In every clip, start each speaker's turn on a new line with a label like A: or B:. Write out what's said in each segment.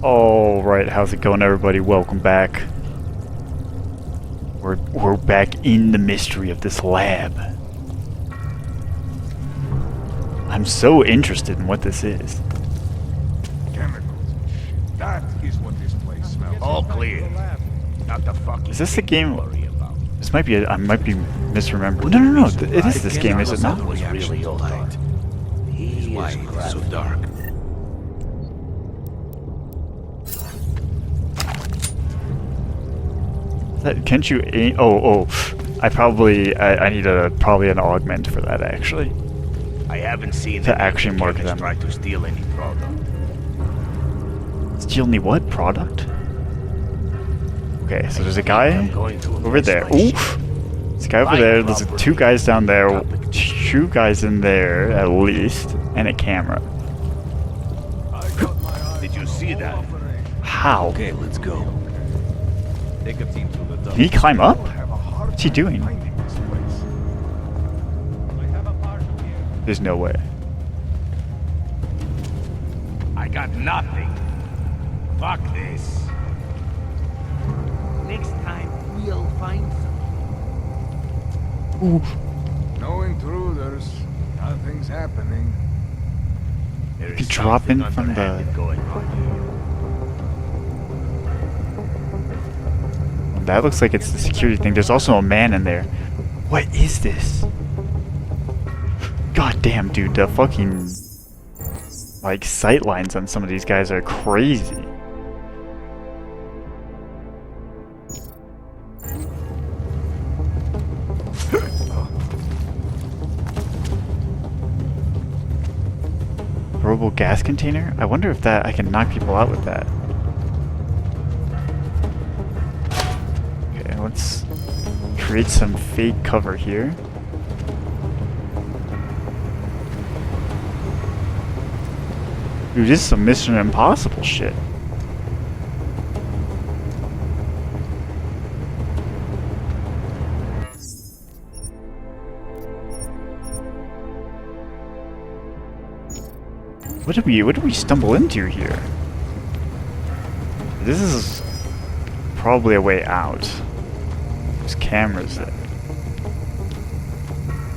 A: Alright, how's it going, everybody? Welcome back. We're back in the mystery of this lab. I'm so interested in what this is.
B: Chemicals. That is what this place smells.
C: All clear. Not the fucking
A: Is this the
C: thing
A: game?
C: to worry about.
A: This might be I might be misremembering. No. It is this game, is it not?
C: Was really old light. He is so dark.
A: Can't you aim? Oh. I need probably an augment for that, actually.
C: I haven't seen
A: To
C: any
A: actually
C: of the
A: mark
C: chemists
A: them.
C: try to steal any product.
A: Steal any what? Product? Okay, so there's a guy
C: I'm going to
A: over there.
C: invest my
A: Oof!
C: shit.
A: There's a guy over there. There's two guys down there. Two guys in there, at least. And a camera.
C: Did you see that?
A: How?
D: Okay, let's go.
B: Take a team to the dump.
A: Can he climb up?
B: Have a hard
A: What's he doing?
B: time finding this place. I have a party here.
A: There's no way.
C: I got nothing. Fuck this. Next time we'll find something.
A: Ooh.
B: No intruders. Nothing's happening.
C: There
A: You
C: is
A: drop in
C: something
A: from the-
C: underhanded going on here.
A: That looks like it's the security thing. There's also a man in there. What is this? God damn, dude. The fucking... like, sight lines on some of these guys are crazy. Robo gas container? I wonder if I can knock people out with that. Okay, let's create some fake cover here. Dude, this is some Mission Impossible shit. What did we stumble into here? This is probably a way out. There's cameras there.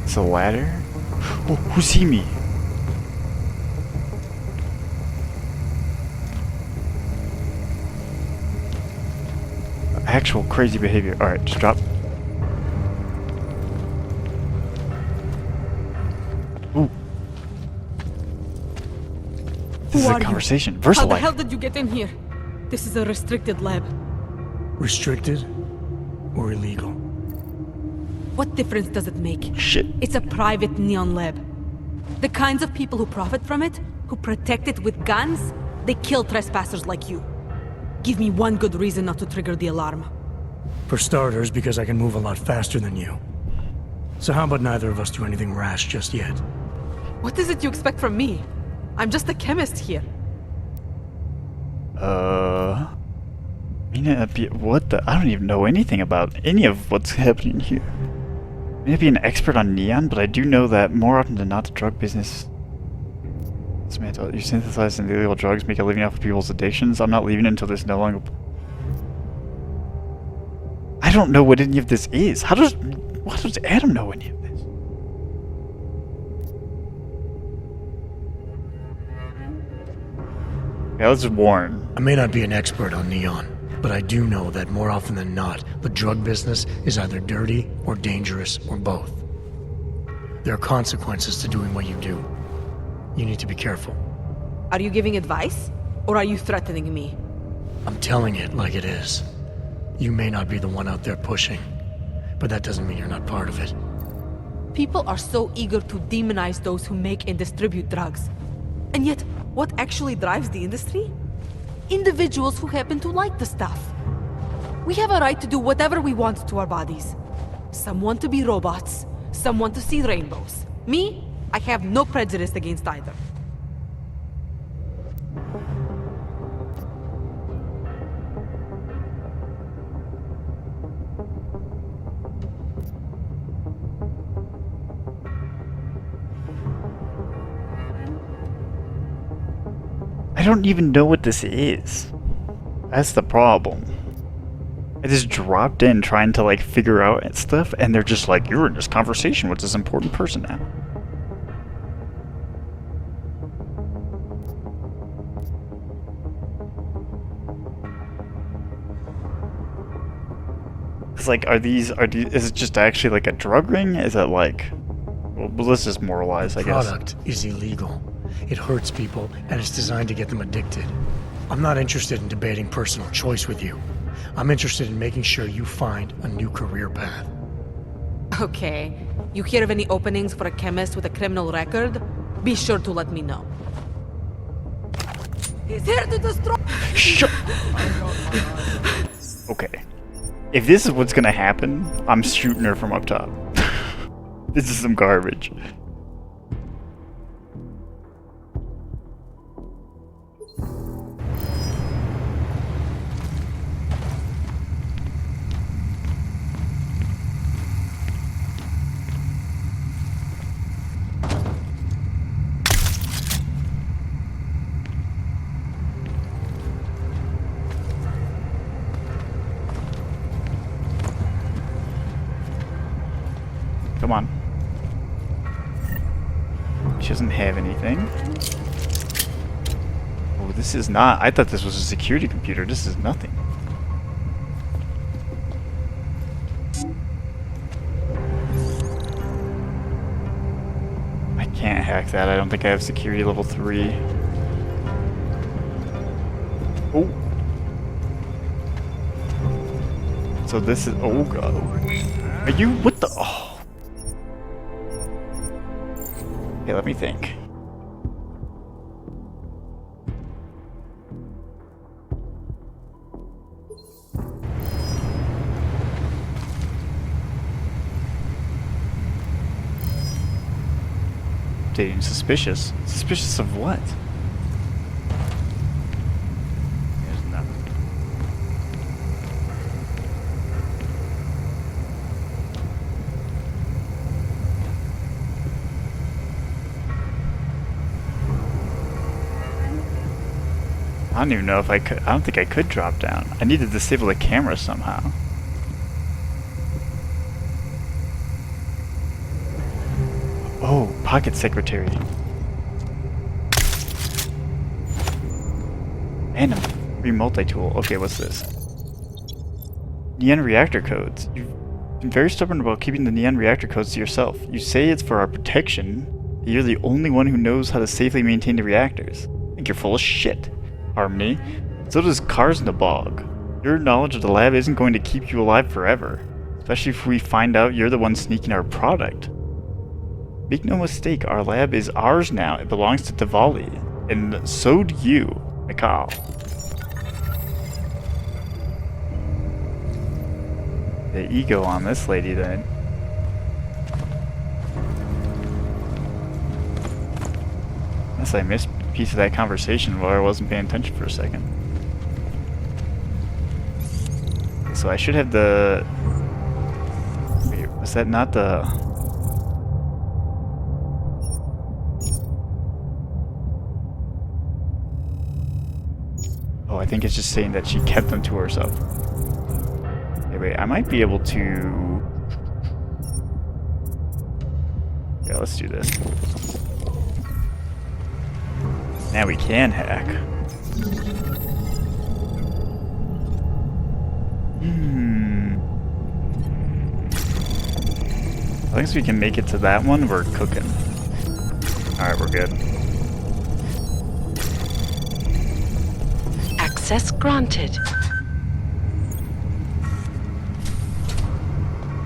A: It's a ladder? Oh, who see me? Actual crazy behavior. Alright, just drop. Ooh. This is a conversation.
E: How the
A: Versalite.
E: hell did you get in here? This is a restricted lab.
D: Restricted or illegal?
E: What difference does it make?
A: Shit.
E: It's a private neon lab. The kinds of people who profit from it, who protect it with guns, they kill trespassers like you. Give me one good reason not to trigger the alarm.
D: For starters, because I can move a lot faster than you. So how about neither of us do anything rash just yet?
E: What is it you expect from me? I'm just a chemist here.
A: I mean, what the? I don't even know anything about any of what's happening here. I may not be an expert on neon, but I do know that more often than not, the drug business. You synthesize illegal drugs, make a living off of people's addictions. I'm not leaving until there's no longer. I don't know what any of this is. How does Adam know any of this? Yeah, let's warn.
D: I may not be an expert on neon, but I do know that more often than not, the drug business is either dirty or dangerous or both. There are consequences to doing what you do. You need to be careful.
E: Are you giving advice? Or are you threatening me?
D: I'm telling it like it is. You may not be the one out there pushing, but that doesn't mean you're not part of it.
E: People are so eager to demonize those who make and distribute drugs. And yet, what actually drives the industry? Individuals who happen to like the stuff. We have a right to do whatever we want to our bodies. Some want to be robots, some want to see rainbows. Me, I have no prejudice against either.
A: I don't even know what this is. That's the problem. I just dropped in trying to like figure out stuff, and they're just like, you're in this conversation with this important person now. It's like, are these, is it just actually like a drug ring? Is it like, well, let's just moralize, I guess.
D: Product is illegal. It hurts people, and it's designed to get them addicted. I'm not interested in debating personal choice with you. I'm interested in making sure you find a new career path.
E: Okay. You hear of any openings for a chemist with a criminal record? Be sure to let me know. He's here to destroy.
A: Shut. Okay. If this is what's gonna happen, I'm shooting her from up top. This is some garbage. Come on. She doesn't have anything. Oh, this is not... I thought this was a security computer. This is nothing. I can't hack that. I don't think I have security level 3. Oh. So this is... Oh, God. Are you... What the... Oh. Okay, let me think. Dating suspicious. Suspicious of what?
C: There's nothing.
A: I don't even know if I could. I don't think I could drop down. I need to disable the camera somehow. Oh, pocket secretary. And a free multi-tool. Okay, what's this? Neon reactor codes. You've been very stubborn about keeping the neon reactor codes to yourself. You say it's for our protection. You're the only one who knows how to safely maintain the reactors. I think you're full of shit. Harmony. So does Cars in the Bog. Your knowledge of the lab isn't going to keep you alive forever. Especially if we find out you're the one sneaking our product. Make no mistake, our lab is ours now. It belongs to Diwali. And so do you, Mikhail. The ego on this lady then. Unless I missed a piece of that conversation while I wasn't paying attention for a second. So I should have the... Wait, was that not the... Oh, I think it's just saying that she kept them to herself. Okay, wait, I might be able to... Yeah, let's do this. Now we can hack. As long as we can make it to that one, we're cooking. Alright, we're good.
F: Access granted.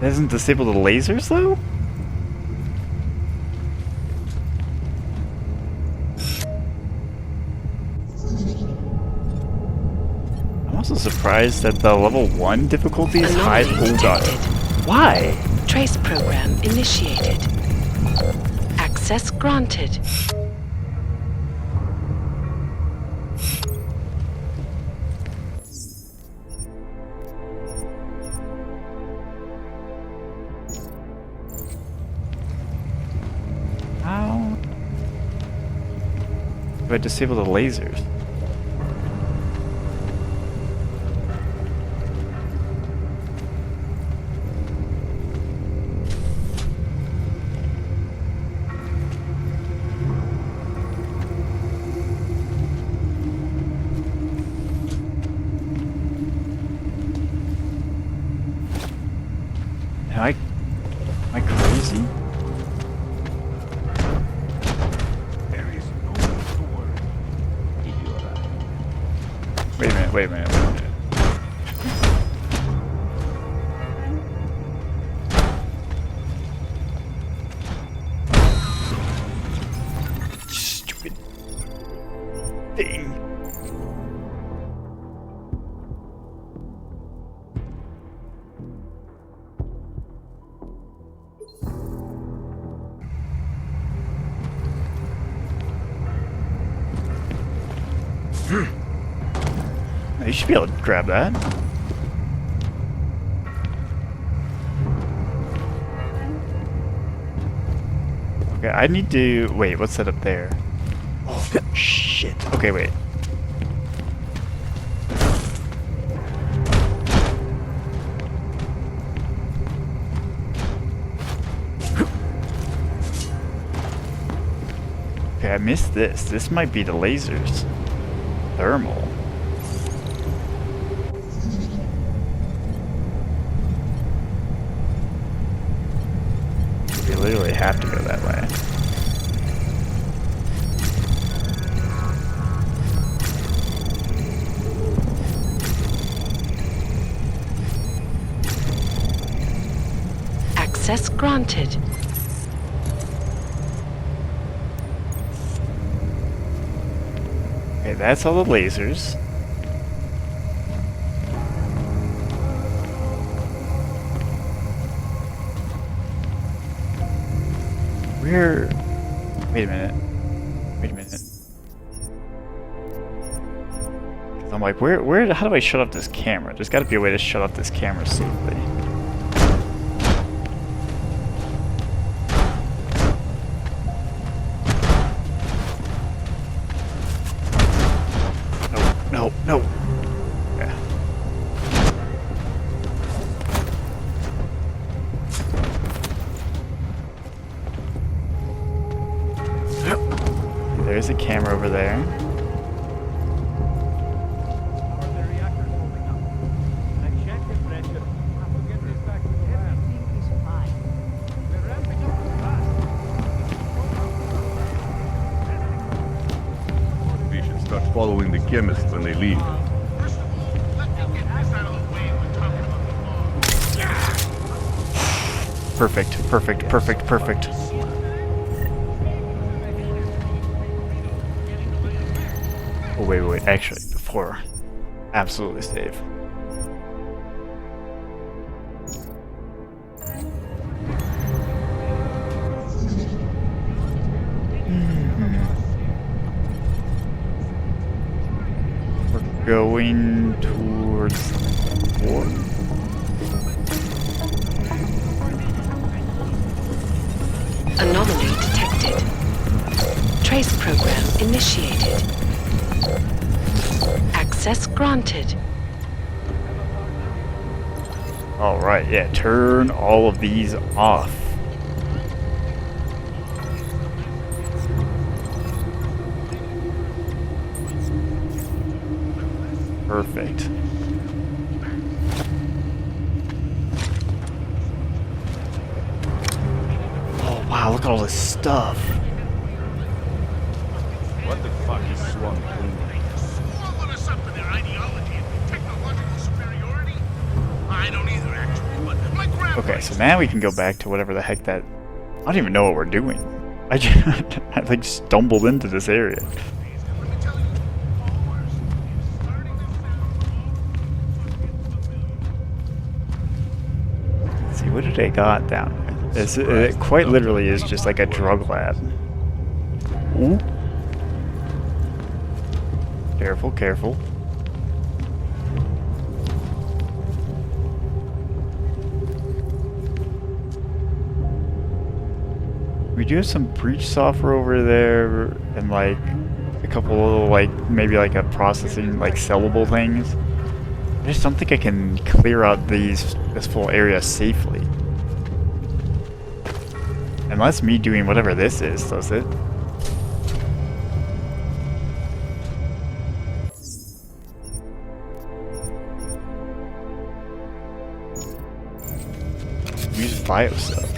A: That doesn't disable the lasers, though? I'm also surprised that the level 1 difficulty is high.
F: Anomaly
A: Oh god.
F: detected.
A: Why?
F: Trace program initiated. Access granted.
A: How do I disable the lasers? Wait a minute, wait a minute, wait a minute. Stupid thing. You should be able to grab that. Okay, I need to... Wait, what's that up there? Oh, shit. Okay, wait. Okay, I missed this. This might be the lasers. Thermal. We literally have to go that way.
F: Access granted.
A: Okay, that's all the lasers. Where... Wait a minute. Wait a minute. 'Cause I'm like, how do I shut off this camera? There's gotta be a way to shut off this camera safely. No, no, no. Yeah. There's a camera over there.
B: We should start following the chemists when they leave.
A: Perfect, perfect, perfect, perfect. Oh, wait, wait, wait. Actually, before. Absolutely save. We're going towards the port.
F: Anomaly detected. Trace program initiated. Access granted.
A: Alright, yeah, turn all of these off. Perfect. Oh wow, look at all this stuff.
B: What the fuck is swung clean?
A: Okay, so now we can go back to whatever the heck that... I don't even know what we're doing. I just, I like stumbled into this area. Let's see, what did I got down there? It quite literally is just like a drug lab. Ooh. Careful, careful. We do have some breach software over there, and like a couple little like maybe like a processing like sellable things. I just don't think I can clear out this full area safely. Unless me doing whatever this is does it. Use bio stuff.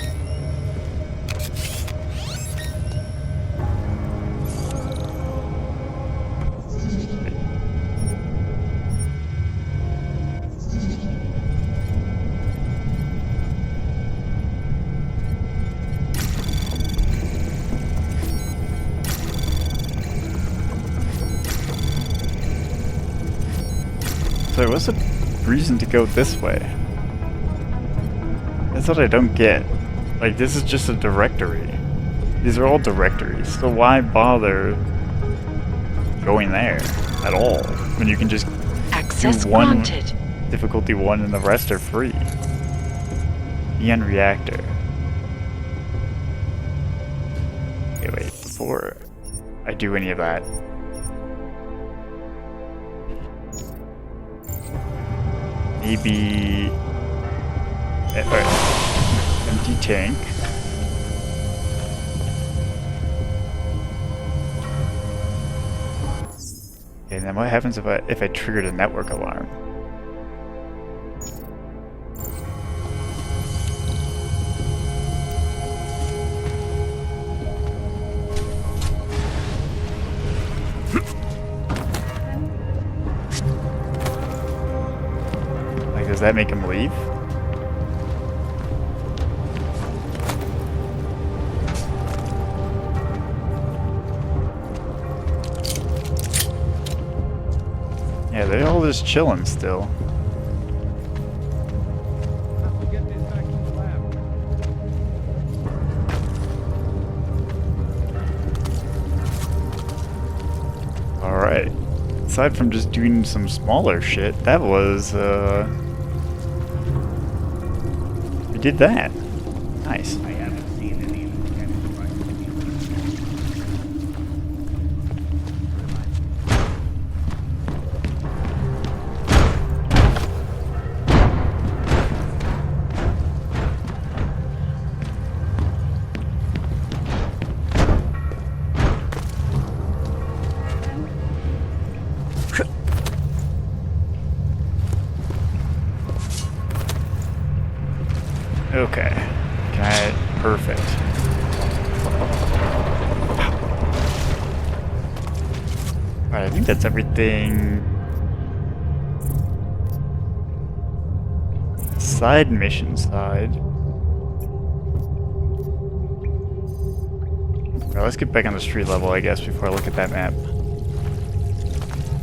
A: So what's the reason to go this way? That's what I don't get. Like, this is just a directory. These are all directories, so why bother going there at all when you can just
F: Access
A: do one
F: granted.
A: difficulty 1 and the rest are free? Neon reactor. Okay, wait, before I do any of that. Maybe... empty tank. Okay, then what happens if I triggered a network alarm? Like, does that make him leave? Yeah, they're all just chilling still. Alright. Aside from just doing some smaller shit, that was, we did that. Nice. Okay. Can I... Perfect. Alright, I think that's everything. Side mission side. Alright, let's get back on the street level, I guess, before I look at that map.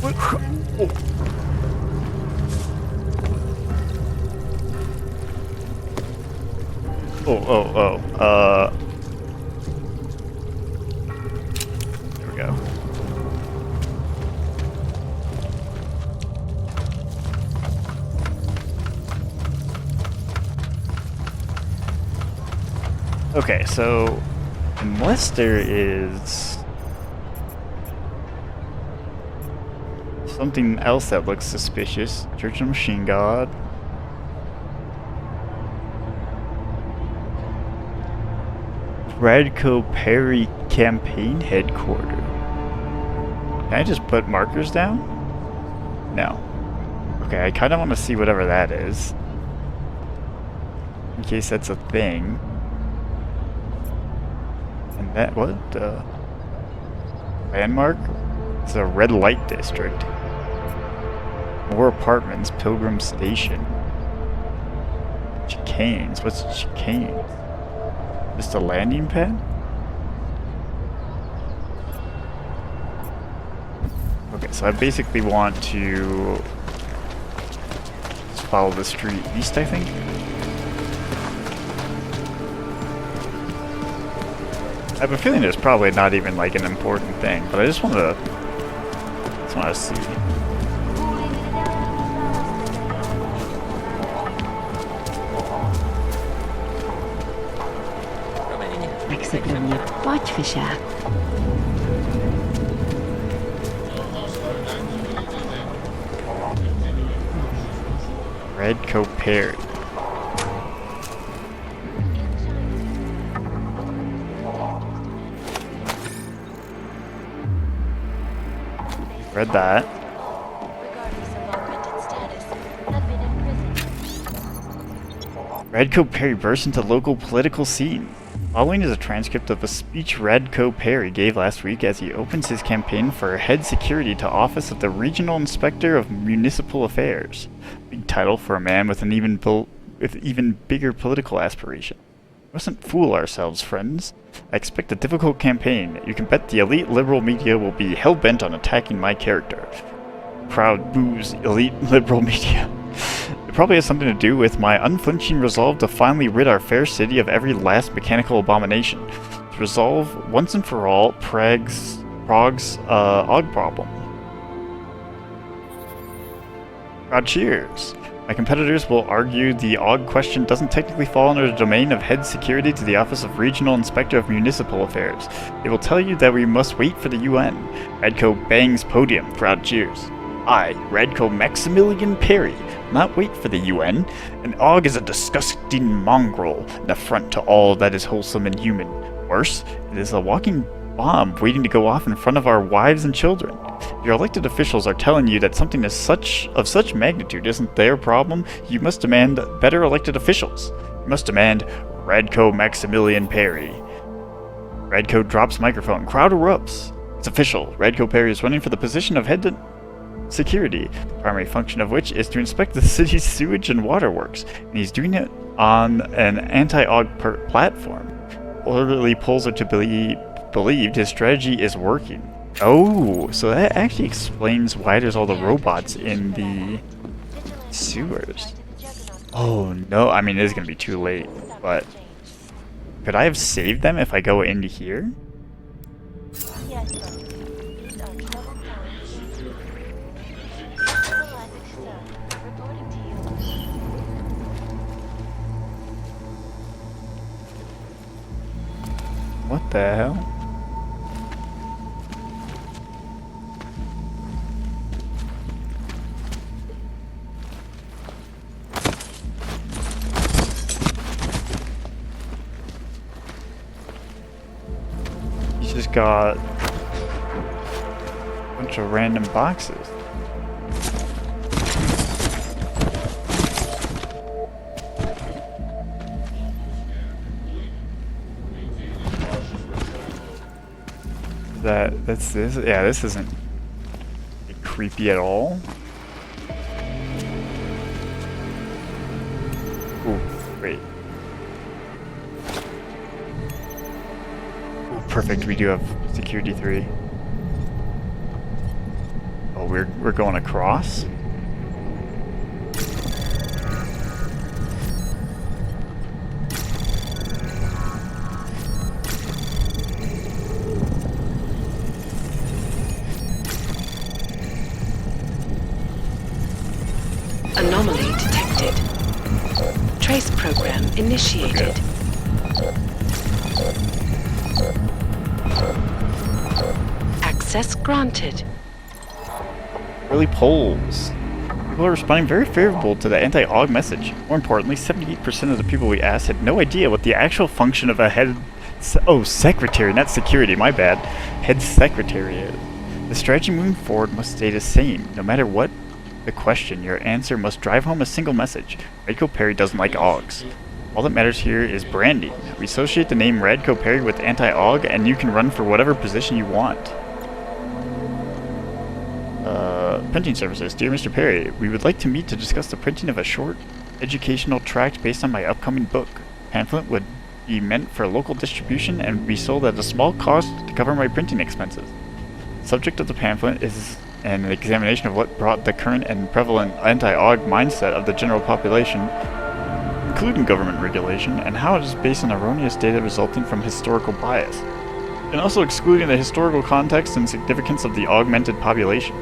A: What? Oh. There we go. Okay, so unless there is something else that looks suspicious, Church of Machine God. Radco Perry Campaign Headquarters. Can I just put markers down? No. Okay, I kind of want to see whatever that is. In case that's a thing. And that, what? Landmark? It's a red light district. More apartments, Pilgrim Station. Chicanes. What's chicanes? Just a landing pad? Okay, so I basically want to just follow the street east, I think. I have a feeling it's probably not even like an important thing, but I just want to see.
G: Megszöglöm mě. Pojď, Fischer.
A: Radco Perry. Read that. Radco Perry burst into local political scene. Following is a transcript of a speech Radco Perry gave last week as he opens his campaign for head security to office of the Regional Inspector of Municipal Affairs. Big title for a man with an even bigger political aspiration. We mustn't fool ourselves, friends. I expect a difficult campaign. You can bet the elite liberal media will be hell-bent on attacking my character. crowd boos elite liberal media. It probably has something to do with my unflinching resolve to finally rid our fair city of every last mechanical abomination. To resolve once and for all Prague's Og problem. God, cheers! My competitors will argue the Og question doesn't technically fall under the domain of head security to the Office of Regional Inspector of Municipal Affairs. They will tell you that we must wait for the UN. Radko bangs podium, crowd cheers. I, Radko Maximilian Perry, not wait for the UN. An Og is a disgusting mongrel, an affront to all that is wholesome and human. Worse, it is a walking bomb waiting to go off in front of our wives and children. Your elected officials are telling you that something of such magnitude isn't their problem. You must demand better elected officials. You must demand Radko Maximilian Perry. Radko drops microphone. Crowd erupts. It's official. Radko Perry is running for the position of head security, the primary function of which is to inspect the city's sewage and waterworks, and he's doing it on an anti-Og platform. Orderly polls are to believed his strategy is working. Oh, so that actually explains why there's all the robots in the sewers. Oh no, I mean, it is going to be too late, but could I have saved them if I go into here? What the hell? He's just got a bunch of random boxes. That's this. Yeah, this isn't creepy at all. Ooh, wait. Ooh, perfect. We do have security 3. Oh, we're going across.
F: Anomaly detected. Trace program initiated. Access granted.
A: Early polls. People are responding very favorable to the anti-Og message. More importantly, 78% of the people we asked had no idea what the actual function of a head... secretary, not security, my bad. Head secretary is. The strategy moving forward must stay the same, no matter what the question. Your answer must drive home a single message. Radko Perry doesn't like Ogs. All that matters here is branding. We associate the name Radko Perry with anti-Og, and you can run for whatever position you want. Printing services. Dear Mr. Perry, we would like to meet to discuss the printing of a short educational tract based on my upcoming book. Pamphlet would be meant for local distribution and be sold at a small cost to cover my printing expenses. Subject of the pamphlet is an examination of what brought the current and prevalent anti-Og mindset of the general population, including government regulation, and how it is based on erroneous data resulting from historical bias, and also excluding the historical context and significance of the augmented population.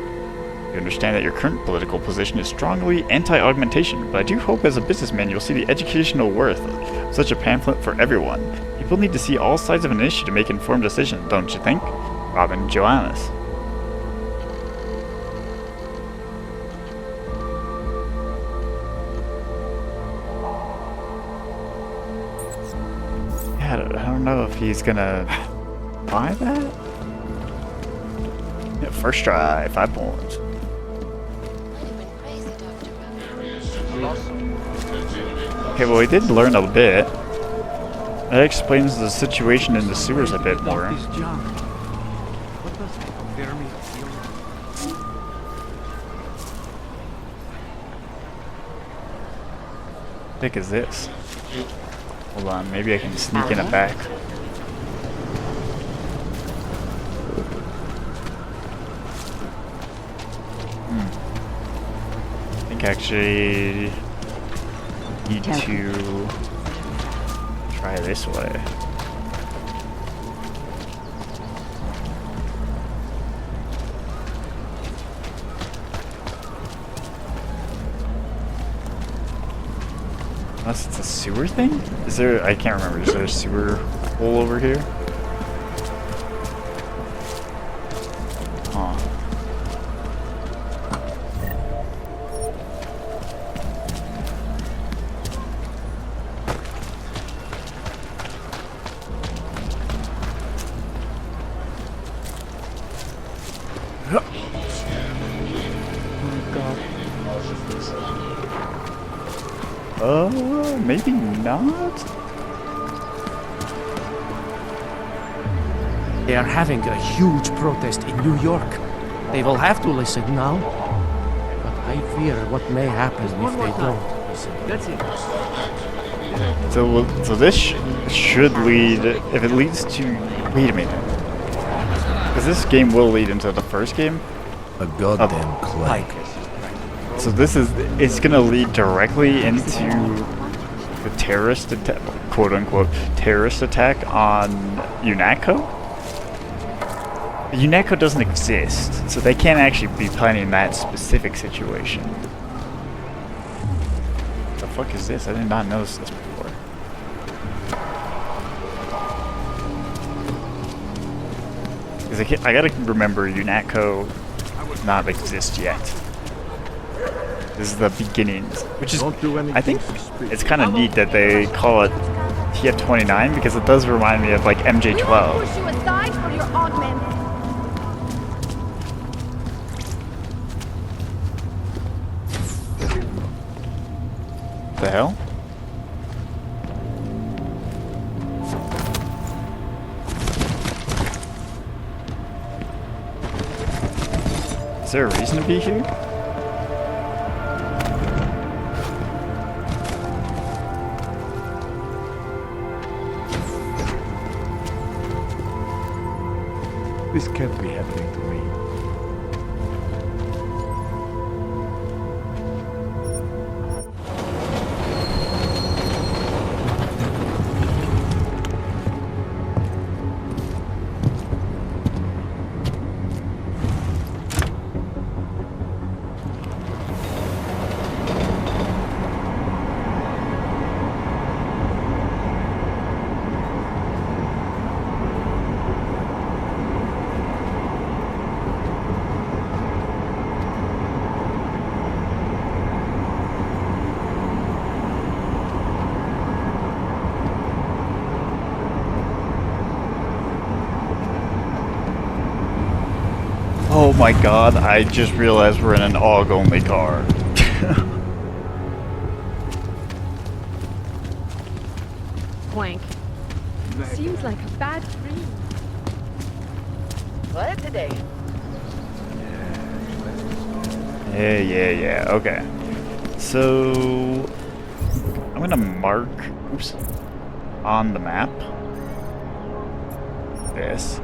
A: You understand that your current political position is strongly anti-augmentation, but I do hope as a businessman you'll see the educational worth of such a pamphlet for everyone. People need to see all sides of an issue to make informed decisions, don't you think? Robin Johannes. Yeah, I don't know if he's gonna buy that. Yeah, first try, 5 points. Okay, well, we did learn a bit. That explains the situation in the sewers a bit more. How big is this? Hold on, maybe I can sneak in a back. think actually need to try this way. Unless it's a sewer thing? Is there, I can't remember, is there a sewer hole over here? Huh. Maybe not?
H: They are having a huge protest in New York. They will have to listen now. But I fear what may happen if they don't listen. That's it.
A: So this should lead, if it leads to, wait a minute. Because this game will lead into the first game.
C: A goddamn clay.
A: So this is, it's gonna lead directly into the terrorist attack, quote unquote, terrorist attack on UNATCO? UNATCO doesn't exist, so they can't actually be planning that specific situation. What the fuck is this? I did not notice this before. Because I gotta remember UNATCO does not exist yet. This is the beginnings, which is, I think it's kind of neat that they call it TF-29 because it does remind me of like MJ-12. The hell? Is there a reason to be here?
B: This can't be happening to me.
A: Oh my god, I just realized we're in an AUG-only car.
I: Wank. Seems like a bad dream.
J: What today?
A: Yeah, okay. So, I'm gonna mark, oops, on the map, this.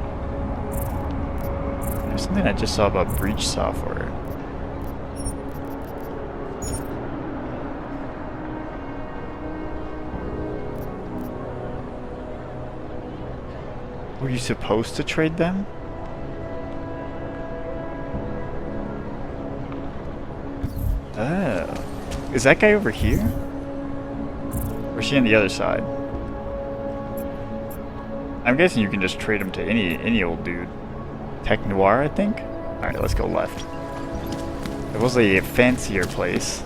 A: There's something I just saw about breach software. Were you supposed to trade them? Oh. Is that guy over here? Or is she on the other side? I'm guessing you can just trade him to any old dude. Tech Noir, I think? Alright, let's go left. There was a fancier place.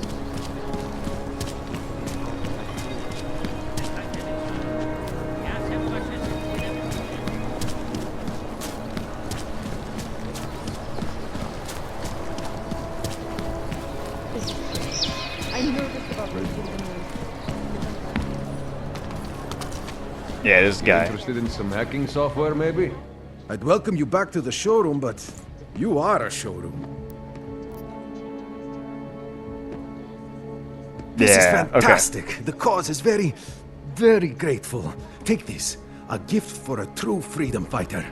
A: Yeah, this guy.
B: Interested in some hacking software, maybe?
C: I'd welcome you back to the showroom, but you are a showroom. This is fantastic. Okay. The cause is very, very grateful. Take this. A gift for a true freedom fighter.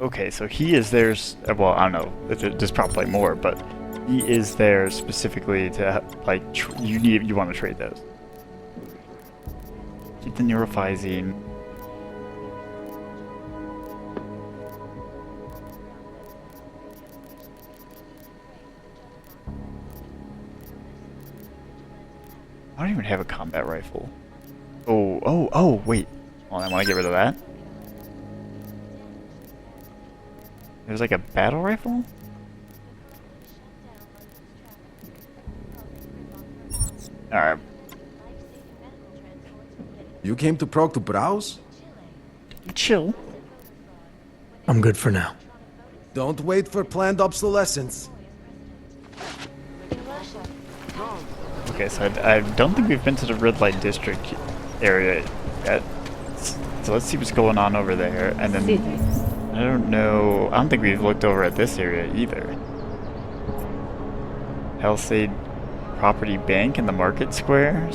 A: Okay, so he is there. Well, I don't know. There's probably more, but he is there specifically to like you want to trade those. Keep the neurophysine. I don't even have a combat rifle. Oh, wait. Hold on, I want to get rid of that. There's like a battle rifle? Alright.
C: You came to Prague to browse?
A: Chill.
D: I'm good for now.
C: Don't wait for planned obsolescence.
A: Okay, so I don't think we've been to the red light district area yet. So let's see what's going on over there. And then I don't know. I don't think we've looked over at this area either. Hellsade Property Bank in the Market Square.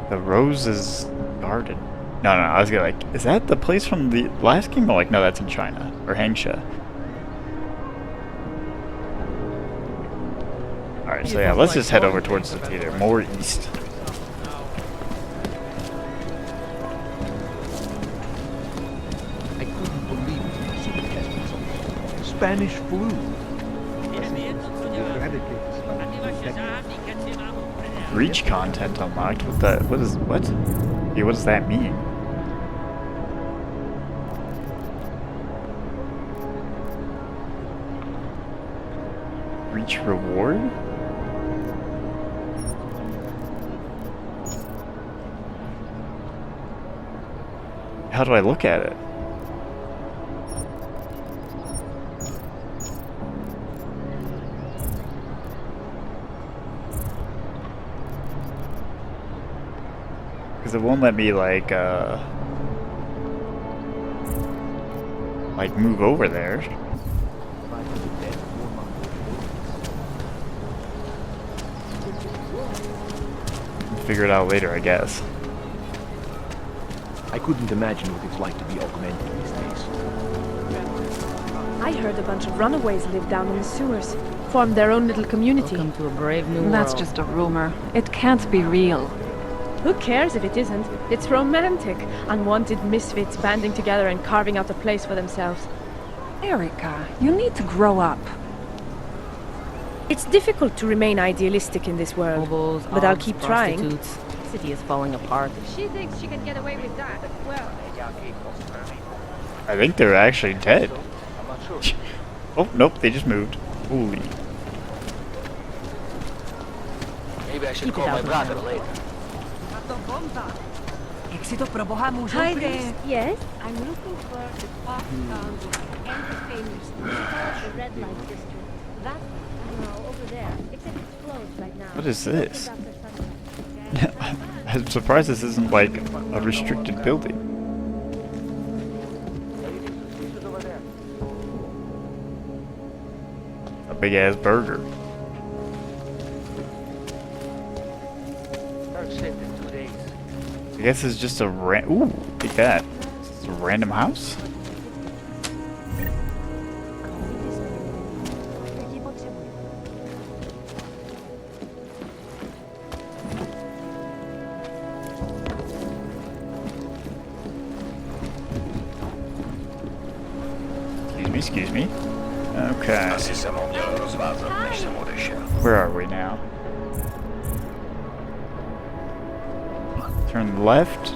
A: The Roses Garden. No, I was gonna like, is that the place from the last game? Oh, like, no, that's in China or Hangsha. Alright, so yeah, let's just head over towards the theater, more east.
H: I couldn't believe it. Spanish flu.
A: Reach content unlocked. What? Yeah, what does that mean? Reach reward? How do I look at it? Because it won't let me like move over there. Figure it out later, I guess.
H: I couldn't imagine what it's like to be augmented these days.
I: I heard a bunch of runaways live down in the sewers. Formed their own little community.
G: Welcome to a brave new world. That's just a rumor. It can't be real.
I: Who cares if it isn't? It's romantic. Unwanted misfits banding together and carving out a place for themselves.
G: Erica, you need to grow up.
I: It's difficult to remain idealistic in this world,
G: Hobos,
I: but I'll
G: obs,
I: keep trying.
G: prostitutes. The city is falling apart.
I: If she thinks she can get away with that, well...
A: I think they're actually dead. Oh, nope, they just moved. Holy.
J: Maybe I should call my brother later.
G: Hi there.
K: Yes? I'm looking for the park council and the famous the red light district. That? No, over there. Except it's closed right now.
A: What is this? I'm surprised this isn't like a restricted building. A big ass burger. I guess it's just a ooh, take that. It's a random house? Excuse me. Okay. Where are we now? Turn left,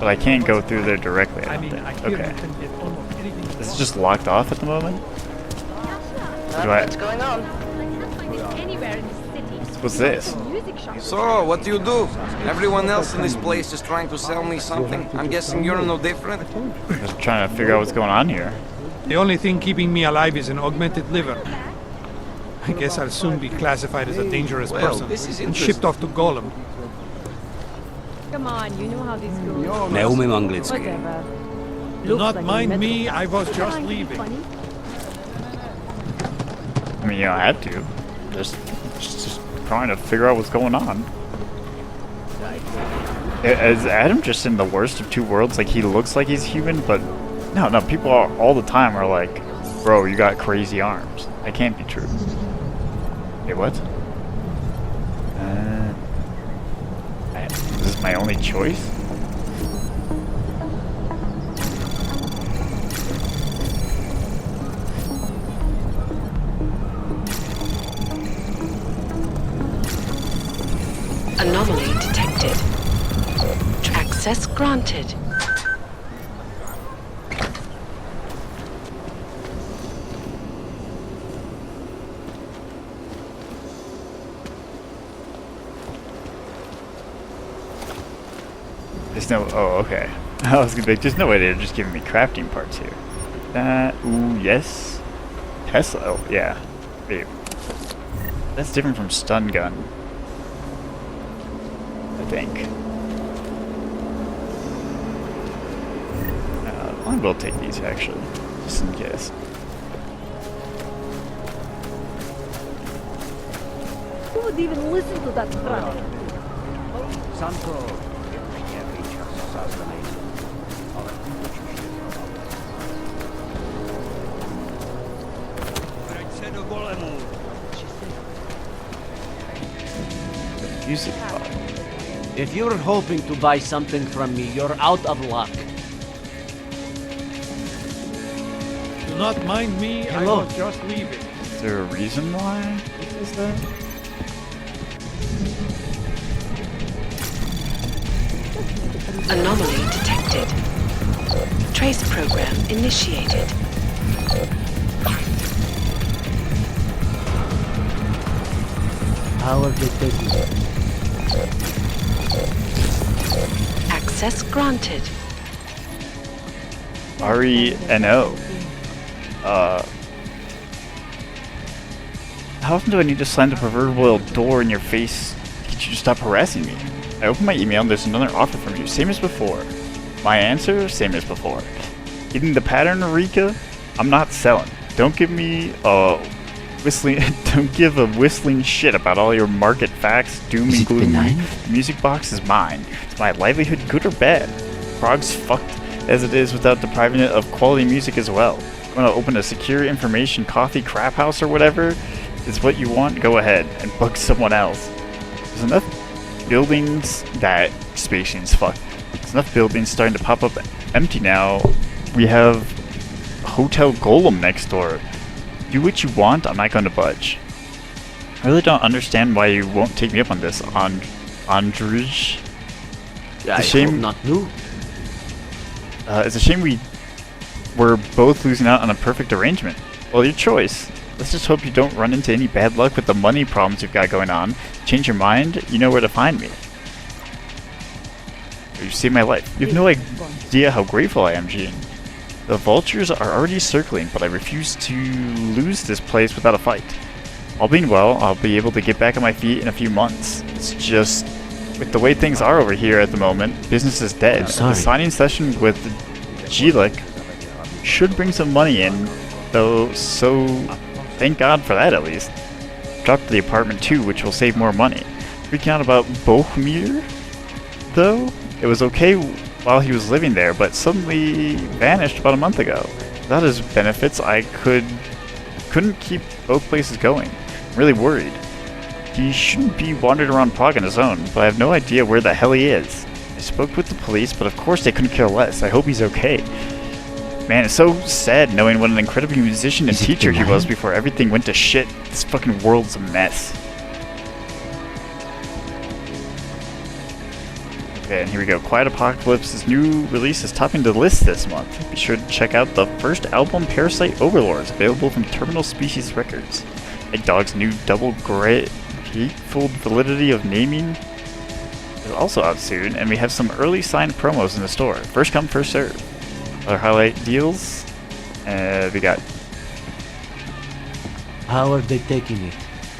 A: but I can't go through there directly, I don't think. Okay. This is just locked off at the moment?
J: What's going on?
A: What's this?
J: So, what do you do? Everyone else in this place is trying to sell me something. I'm guessing you're no different?
A: Just trying to figure out what's going on here.
L: The only thing keeping me alive is an augmented liver. I guess I'll soon be classified as a dangerous person
J: this is
L: and shipped off to Golem.
I: Come on, you know how this goes.
J: Neumím anglicky.
I: Whatever.
L: Do not
I: like
L: mind
I: a
L: me,
I: metaphor.
L: I was just leaving.
A: I mean, you don't have to. Just trying to figure out what's going on. Is Adam just in the worst of two worlds? Like, he looks like he's human, but No, no, people are, all the time are like, bro, you got crazy arms. That can't be true. Wait, what? This is my only choice?
F: Anomaly detected. Access granted.
A: There's no... Oh, okay. I was gonna be like, there's no way they're just giving me crafting parts here. Ooh, yes. Tesla, oh, yeah. Wait. That's different from stun gun. I think. I will take these, actually. Just in case.
K: Who would even listen to that crap?
A: Music box.
H: If you're hoping to buy something from me, you're out of luck.
L: Do not mind me,
H: Hello.
L: I was just leaving.
A: Is there a reason why? What is that?
F: Anomaly detected. Trace program initiated.
H: How are they taking it?
F: Access granted.
A: RENO. How often do I need to slam the proverbial door in your face to get you to stop harassing me? I open my email and there's another offer from you, same as before. My answer, same as before. Getting the pattern, Rika? I'm not selling. Don't give me a whistling. Don't give a whistling shit about all your market facts, doom and gloom. The music box is mine. Is my livelihood good or bad? Prague's fucked as it is without depriving it of quality music as well. Want to open a secure information coffee crap house or whatever? Is what you want? Go ahead and book someone else. There's enough buildings that Spatian's fucked. There's enough buildings starting to pop up empty now. We have Hotel Golem next door. Do what you want, I'm not going to budge. I really don't understand why you won't take me up on this, Andrzej.
H: I hope not new.
A: It's a shame we were both losing out on a perfect arrangement. Well, your choice. Let's just hope you don't run into any bad luck with the money problems you've got going on. Change your mind, you know where to find me. You saved my life. You have no idea how grateful I am, Jean. The vultures are already circling, but I refuse to lose this place without a fight. All being well, I'll be able to get back on my feet in a few months. It's just, with the way things are over here at the moment, business is dead. The signing session with Jilik should bring some money in, though, so thank God for that at least. Dropped the apartment too, which will save more money. Freaking out about Bohemir, though? It was okay while he was living there, but suddenly vanished about a month ago. Without his benefits, I couldn't keep both places going. I'm really worried. He shouldn't be wandering around Prague on his own, but I have no idea where the hell he is. I spoke with the police, but of course they couldn't care less. I hope he's okay. Man, it's so sad knowing what an incredible musician and teacher he was before everything went to shit. This fucking world's a mess. Okay, and here we go. Quiet Apocalypse's new release is topping the list this month. Be sure to check out the first album, Parasite Overlords, available from Terminal Species Records. Egg Dog's new double gatefold validity of naming is also out soon, and we have some early signed promos in the store. First come, first serve. Other highlight deals, we got...
H: How are they taking it?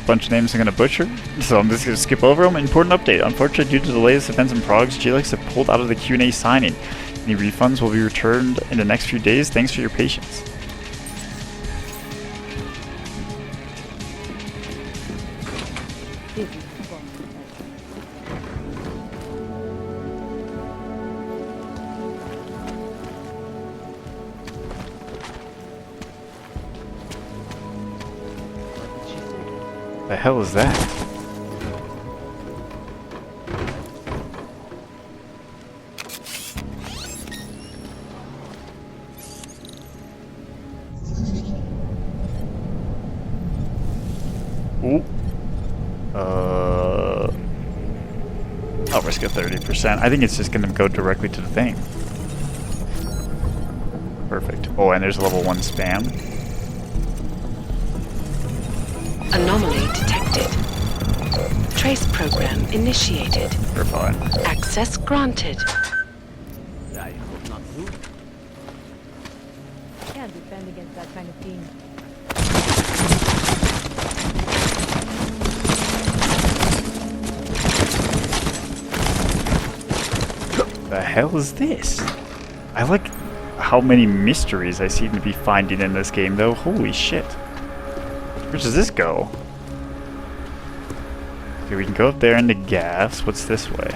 A: Bunch of names I'm going to butcher, so I'm just going to skip over them. Important update. Unfortunately, due to the latest events in Prague, GLX have pulled out of the Q&A signing. Any refunds will be returned in the next few days. Thanks for your patience. The hell is that? Ooh. I'll risk a 30%. I think it's just gonna go directly to the thing. Perfect. Oh, and there's level 1 spam.
F: Anomaly detected. Trace program initiated.
A: We're fine.
F: Access granted.
H: I hope not to.
K: Can't defend against that kind of team.
A: The hell is this? I like how many mysteries I seem to be finding in this game, though. Holy shit. Where does this go? Okay, we can go up there into gas. What's this way?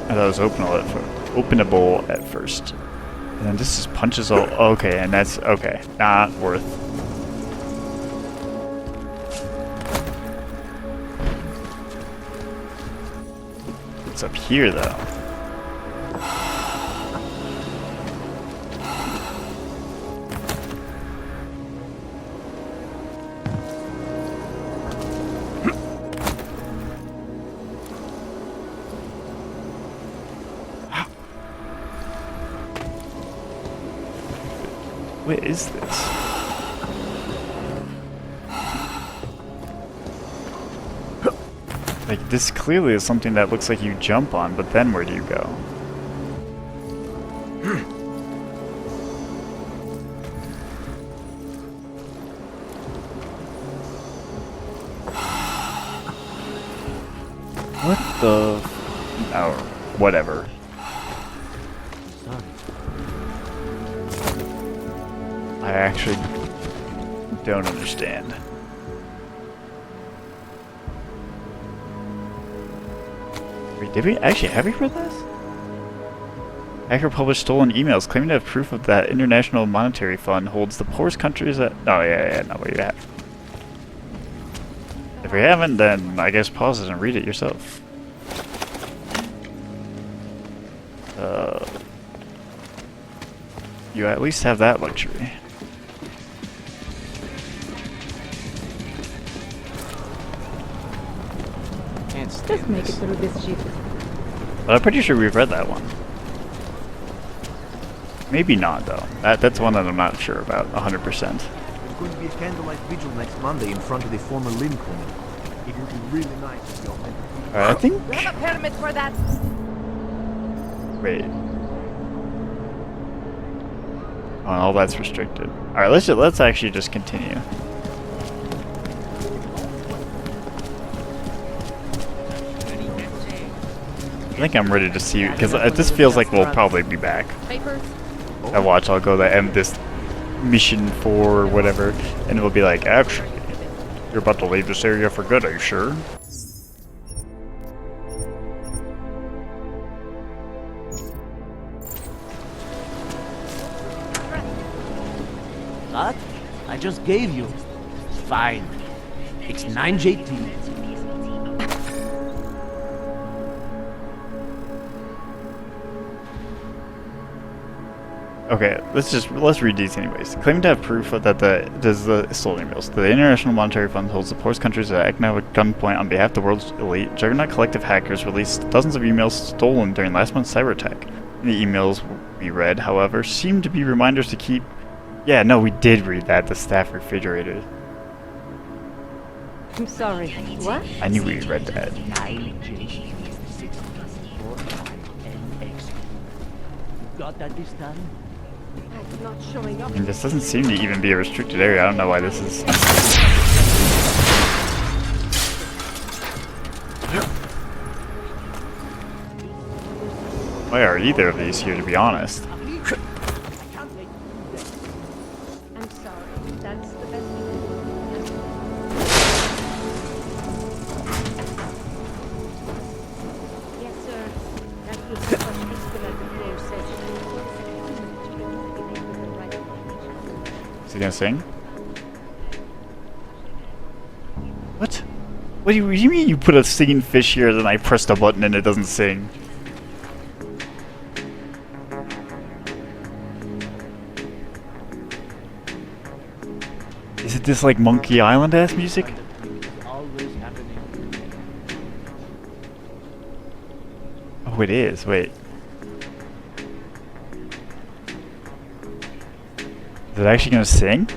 A: I thought it was openable at first. And then this is punches all. Okay, and that's okay. Not worth. It's up here though. What is this? Like, this clearly is something that looks like you jump on, but then where do you go? What the... Oh, whatever. I actually don't understand. Wait, did we actually have we read this? Hacker published stolen emails claiming to have proof of that International Monetary Fund holds the poorest countries at. Oh yeah, no, we have. If we haven't, then I guess pause it and read it yourself. You at least have that luxury.
K: Just make it through this shit.
A: But I'm pretty sure we've read that one. Maybe not though. That's one that I'm not sure about 100%.
C: There's going to be a candlelight vigil next Monday in front of the former Lincoln. It would be really nice if you all went.
A: I think.
K: We have a permit for that.
A: Wait. Oh, that's restricted. All right, let's actually just continue. I think I'm ready to see because this feels like we'll probably be back. I watch. I'll go to end this mission for whatever, and it'll be like, actually, you're about to leave this area for good. Are you sure?
H: What? I just gave you. Fine. It's 9JT.
A: Okay, let's read these anyways. Claiming to have proof that the stolen emails. The International Monetary Fund holds the poorest countries at economic gunpoint on behalf of the world's elite. Juggernaut Collective hackers released dozens of emails stolen during last month's cyber attack. The emails we read, however, seem to be reminders to keep. Yeah, no, we did read that. The staff refrigerator.
K: I'm sorry. What?
A: I knew we read that.
H: 9JT. Got that this time?
K: I'm not showing up.
A: I mean, this doesn't seem to even be a restricted area. I don't know why this is. Why are either of these here, to be honest?
K: I'm sorry. That's the best thing to do. Yes, sir. That will keep us peaceful at the
A: he gonna sing? What? What do you mean you put a singing fish here, then I pressed a button and it doesn't sing? Is it this like Monkey Island ass music? Oh, it is. Wait. Is it actually gonna sing?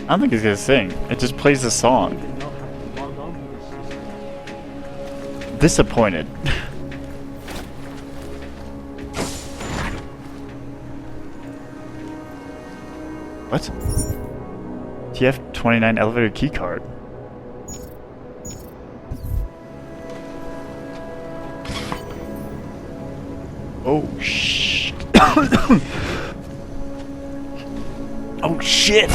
A: I don't think it's gonna sing. It just plays the song. Disappointed. What? TF-29 elevator keycard. Oh shit. Oh shit!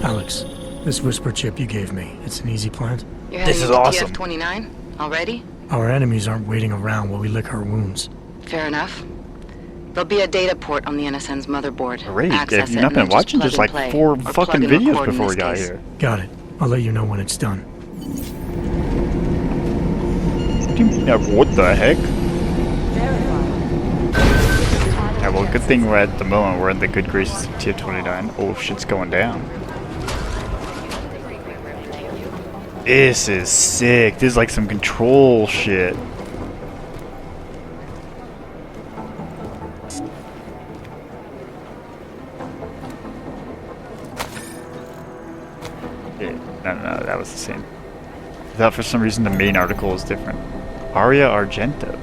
D: Alex, this whisper chip you gave me, it's an easy plant?
F: You're
A: This
F: heading
A: is
F: into
A: awesome.
F: TF-29 already?
D: Our enemies aren't waiting around while we lick our wounds.
F: Fair enough. There'll be a data port on the NSN's motherboard.
A: Great.
F: Access
A: Have you
F: it
A: not
F: and
A: been
F: then just
A: watching?
F: plug
A: There's
F: and
A: like
F: play,
A: 4
F: or plug
A: fucking
F: and
A: videos
F: record in
A: before we
F: this
A: got
F: case.
A: here.
D: Got it. I'll let you know when it's done.
A: What do you mean? What the heck? Yeah, well, good thing we're at the moment we're in the good graces of TF-29. Oh, shit's going down. This is sick. This is like some control shit. Yeah, no, that was the same. I thought for some reason the main article was different. Aria Argento.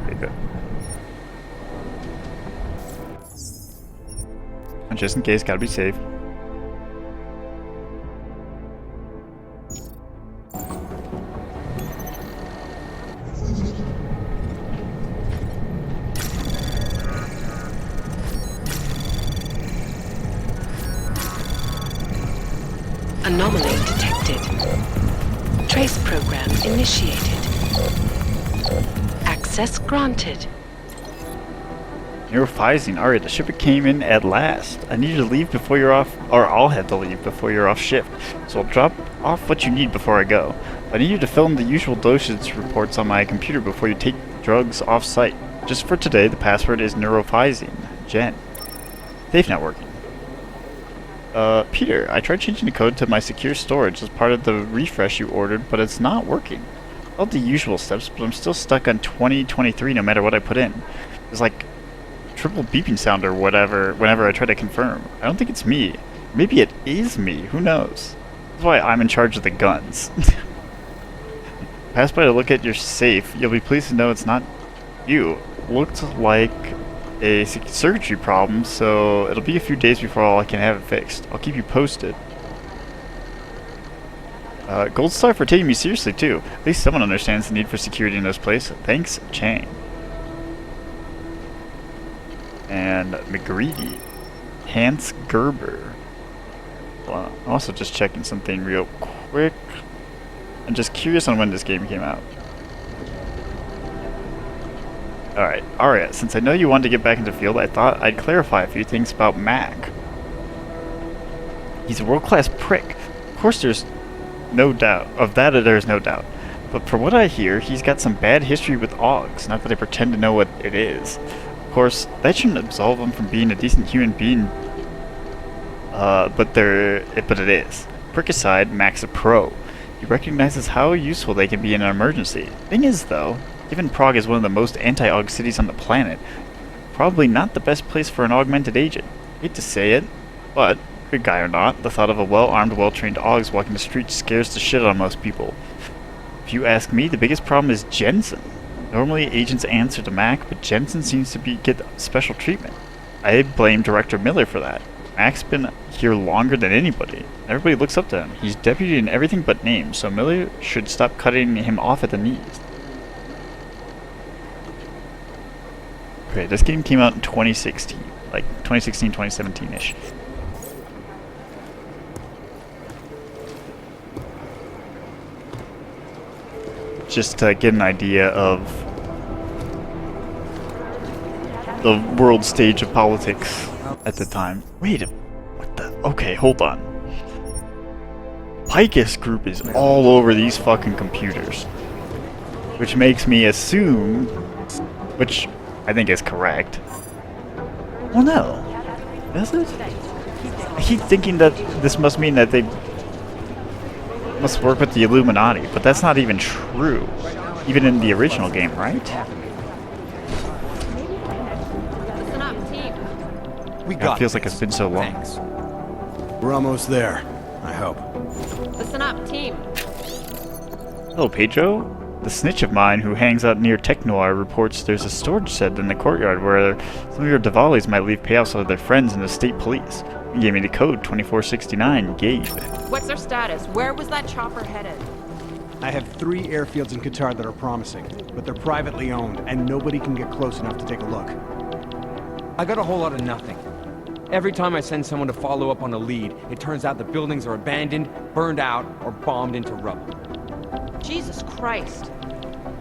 A: Okay, good. And just in case, gotta be safe.
F: Anomaly detected. Trace program initiated. Access granted.
A: Neurophysing. Aria, the shipper came in at last. I need you to leave before you're off, or I'll have to leave before you're off shift. So I'll drop off what you need before I go. I need you to film the usual dosage reports on my computer before you take drugs off site. Just for today, the password is neurophysing. Jen. Safe not working. Peter, I tried changing the code to my secure storage as part of the refresh you ordered, but it's not working. All the usual steps, but I'm still stuck on 2023 no matter what I put in. There's like triple beeping sound or whatever whenever I try to confirm. I don't think it's me. Maybe it is me. Who knows? That's why I'm in charge of the guns. Pass by to look at your safe. You'll be pleased to know it's not you. Looked like a circuitry problem, so it'll be a few days before I can have it fixed. I'll keep you posted. Gold star for taking me seriously too. At least someone understands the need for security in this place. Thanks, Chang. And McGreedy. Hans Gerber. Well, I'm also just checking something real quick. I'm just curious on when this game came out. Alright, Aria, since I know you wanted to get back into the field, I thought I'd clarify a few things about Mac. He's a world-class prick. Of course there's no doubt. Of that there's no doubt. But from what I hear, he's got some bad history with AUGs, not that I pretend to know what it is. Of course, that shouldn't absolve him from being a decent human being, but it is. Prick aside, Mac's a pro. He recognizes how useful they can be in an emergency. Thing is, though, given Prague is one of the most anti-AUG cities on the planet, probably not the best place for an augmented agent. Hate to say it, but, good guy or not, the thought of a well-armed, well-trained AUGs walking the streets scares the shit out of most people. If you ask me, the biggest problem is Jensen. Normally agents answer to Mac, but Jensen seems to get special treatment. I blame Director Miller for that. Mac's been here longer than anybody. Everybody looks up to him. He's deputy in everything but name, so Miller should stop cutting him off at the knees. Okay, this game came out in 2016. Like 2016, 2017-ish. Just to get an idea of the world stage of politics at the time. Wait, what the? Okay, hold on. Picus Group is all over these fucking computers. Which makes me assume, which I think is correct. Well, no. Is it? I keep thinking that this must mean that they must work with the Illuminati, but that's not even true. Even in the original game, right?
K: Listen up, team.
A: It feels like it's been so long.
C: Thanks. We're almost there, I hope.
K: Listen up, team.
A: Hello, Pedro. The snitch of mine who hangs out near Tech Noir reports there's a storage shed in the courtyard where some of your Diwalis might leave payouts to their friends in the state police. He gave me the code 2469, Gabe.
M: What's their status? Where was that chopper headed?
N: I have 3 airfields in Qatar that are promising, but they're privately owned, and nobody can get close enough to take a look.
J: I got a whole lot of nothing. Every time I send someone to follow up on a lead, it turns out the buildings are abandoned, burned out, or bombed into rubble.
M: Jesus Christ.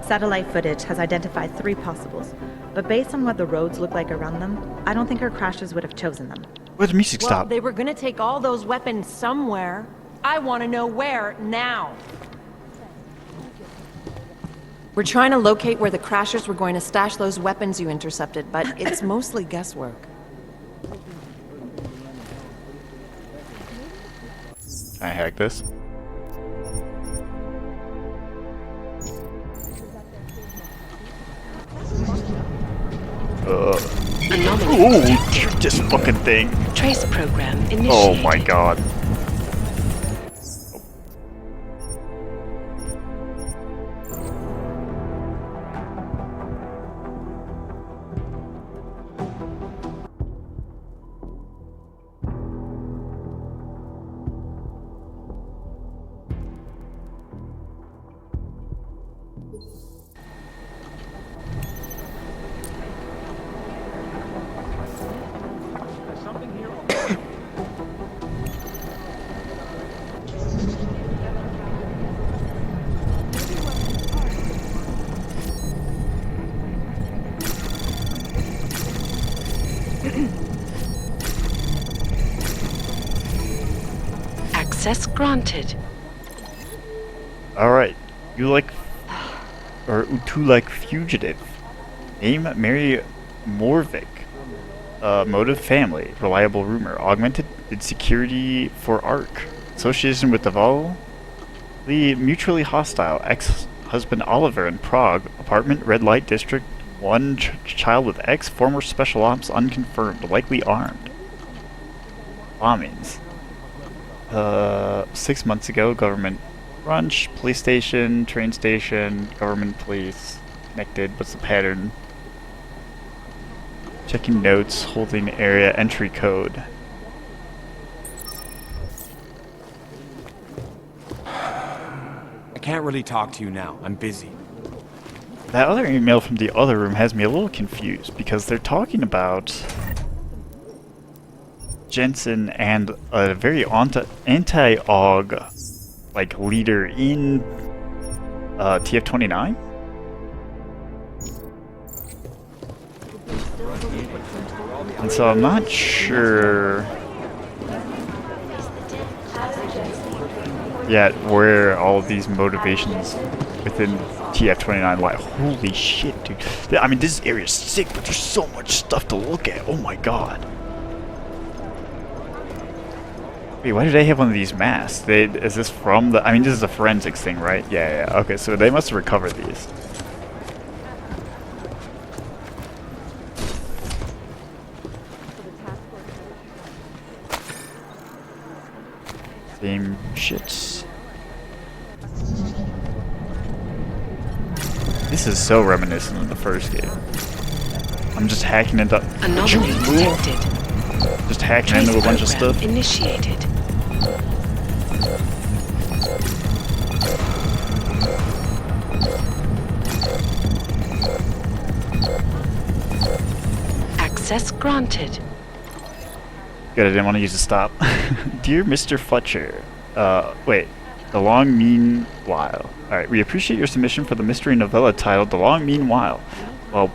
O: Satellite footage has identified 3 possibles, but based on what the roads look like around them, I don't think our crashers would have chosen them.
A: Where'd the music
M: Well,
A: stop?
M: they were gonna take all those weapons somewhere. I want to know where now. We're trying to locate where the crashers were going to stash those weapons you intercepted, but it's mostly guesswork.
A: Can I hack this? Oh, dude, this fucking thing.
F: Trace program initiated.
A: Oh my god.
F: Access granted.
A: Alright. You like... or Utu like fugitive. Name Mary Morvik. Motive family. Reliable rumor. Augmented security for ARC. Association with Deval. Mutually hostile. Ex-husband Oliver in Prague. Apartment Red Light District. One child with X. Former special ops unconfirmed. Likely armed. Bombings. 6 months ago, government brunch, police station, train station, government police, connected, what's the pattern? Checking notes, holding area, entry code.
J: I can't really talk to you now, I'm busy.
A: That other email from the other room has me a little confused, because they're talking about Jensen and a very anti-AUG like leader in TF-29. And so I'm not sure yet where all of these motivations within TF-29 lie. Holy shit, dude. I mean, this area is sick, but there's so much stuff to look at. Oh my god. Wait, why do they have one of these masks? Is this from the... I mean, this is a forensics thing, right? Yeah. Okay, so they must have recovered these. Same shits. This is so reminiscent of the first game. I'm just hacking into...
F: Anomaly detected.
A: Just hacking into a bunch of stuff.
F: Initiated. Access granted.
A: Good, I didn't want to use a stop. Dear Mr. Fletcher, wait. The Long Meanwhile. Alright, we appreciate your submission for the mystery novella titled The Long Meanwhile. While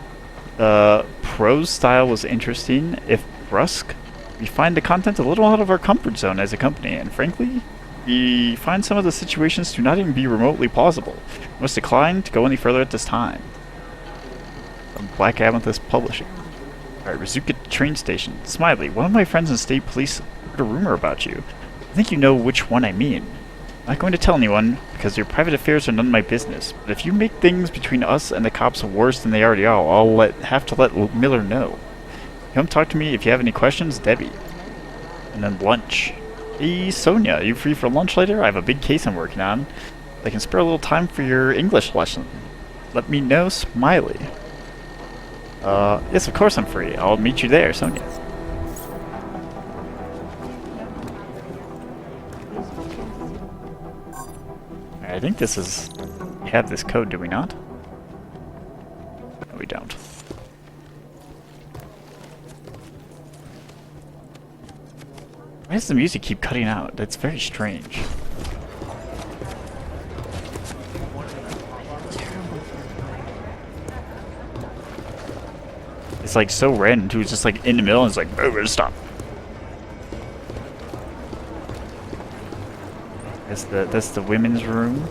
A: the prose style was interesting, if brusque, we find the content a little out of our comfort zone as a company, and frankly, we find some of the situations to not even be remotely plausible. We must decline to go any further at this time. From Black Amethyst Publishing. Alright, Rizuka train station. Smiley, one of my friends in state police heard a rumor about you. I think you know which one I mean. I'm not going to tell anyone, because your private affairs are none of my business. But if you make things between us and the cops worse than they already are, I'll have to let Miller know. Come talk to me if you have any questions, Debbie. And then lunch. Hey, Sonia, are you free for lunch later? I have a big case I'm working on. I can spare a little time for your English lesson. Let me know, Smiley. Yes, of course I'm free. I'll meet you there, Sonia. I think this is... We have this code, do we not? No, we don't. Why does the music keep cutting out? That's very strange. It's like so random too. It's just like in the middle and it's like, oh, stop. That's the women's room.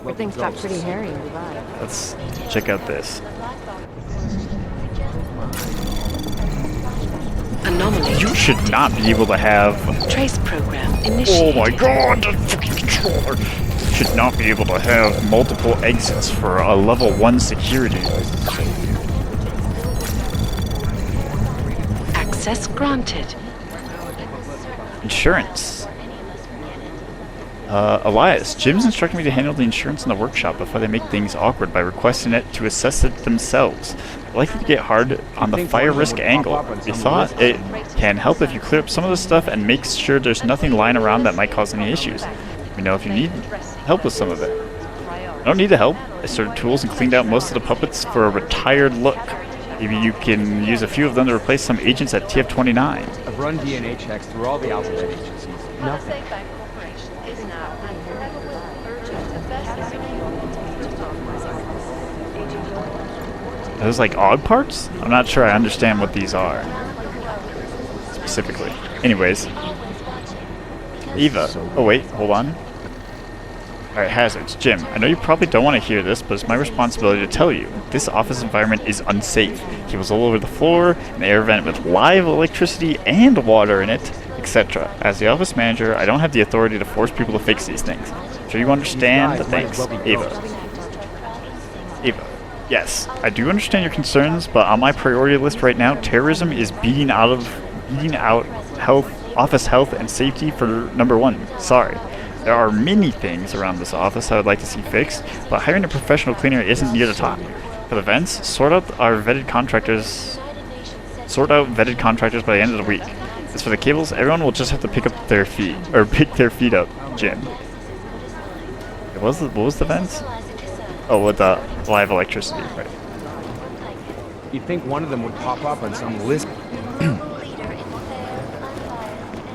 M: Everything's got pretty hairy in Dubai.
A: Let's check out this.
F: Anomaly.
A: You should not be able to have...
F: Trace program initiated.
A: Oh my god, that fucking controller! Should not be able to have multiple exits for a level 1 security.
F: Access granted.
A: Insurance. Elias, Jim's instructed me to handle the insurance in the workshop before they make things awkward by requesting it to assess it themselves. Likely to get hard on the fire risk angle. We thought it can help if you clear up some of the stuff and make sure there's nothing lying around that might cause any issues. Let me know if you need help with some of it. I don't need the help. I sorted tools and cleaned out most of the puppets for a retired look. Maybe you can use a few of them to replace some agents at TF-29.
J: I've run DNA checks through all the alphabet agencies. Nothing.
A: Are those like AUG parts? I'm not sure I understand what these are. Specifically. Anyways. Eva. Oh wait, hold on. Alright, hazards. Jim, I know you probably don't want to hear this, but it's my responsibility to tell you. This office environment is unsafe. Cables all over the floor, an air vent with live electricity and water in it, etc. As the office manager, I don't have the authority to force people to fix these things. I'm sure you understand? Thanks. Eva. Eva. Yes, I do understand your concerns, but on my priority list right now, terrorism is beating out office health and safety for #1. Sorry. There are many things around this office I would like to see fixed, but hiring a professional cleaner isn't near the top. For the vents, sort out vetted contractors by the end of the week. As for the cables, everyone will just have to pick their feet up, Jim. What was the vents? Oh, with the live electricity, right.
J: You'd think one of them would pop up on some list.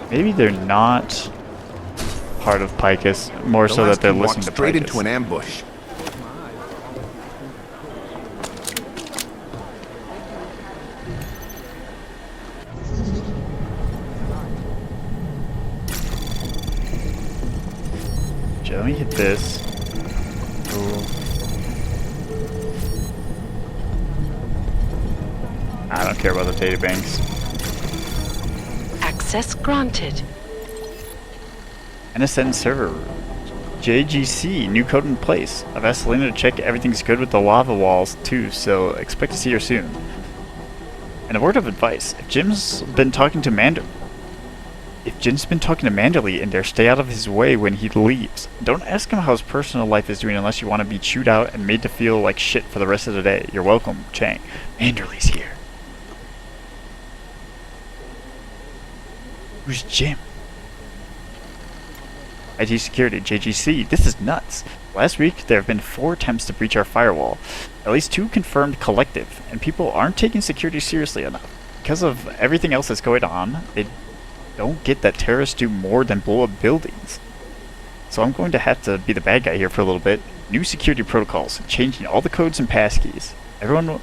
A: Maybe they're not part of Picus, more so that they're listening to
C: straight
A: Picus.
C: into an ambush.
A: Okay, let me hit this. Cool. I don't care about the data banks.
F: Access granted.
A: NSN server room. JGC, new code in place. I've asked Selena to check everything's good with the lava walls too, so expect to see her soon. And a word of advice, if Jim's been talking to If Jin's been talking to Manderley in there, stay out of his way when he leaves. Don't ask him how his personal life is doing unless you want to be chewed out and made to feel like shit for the rest of the day. You're welcome, Chang. Manderley's here. Who's Jim? IT Security, JGC. This is nuts. Last week, there have been 4 attempts to breach our firewall. At least 2 confirmed collective, and people aren't taking security seriously enough. Because of everything else that's going on, they don't get that terrorists do more than blow up buildings. So I'm going to have to be the bad guy here for a little bit. New security protocols, changing all the codes and passkeys. Everyone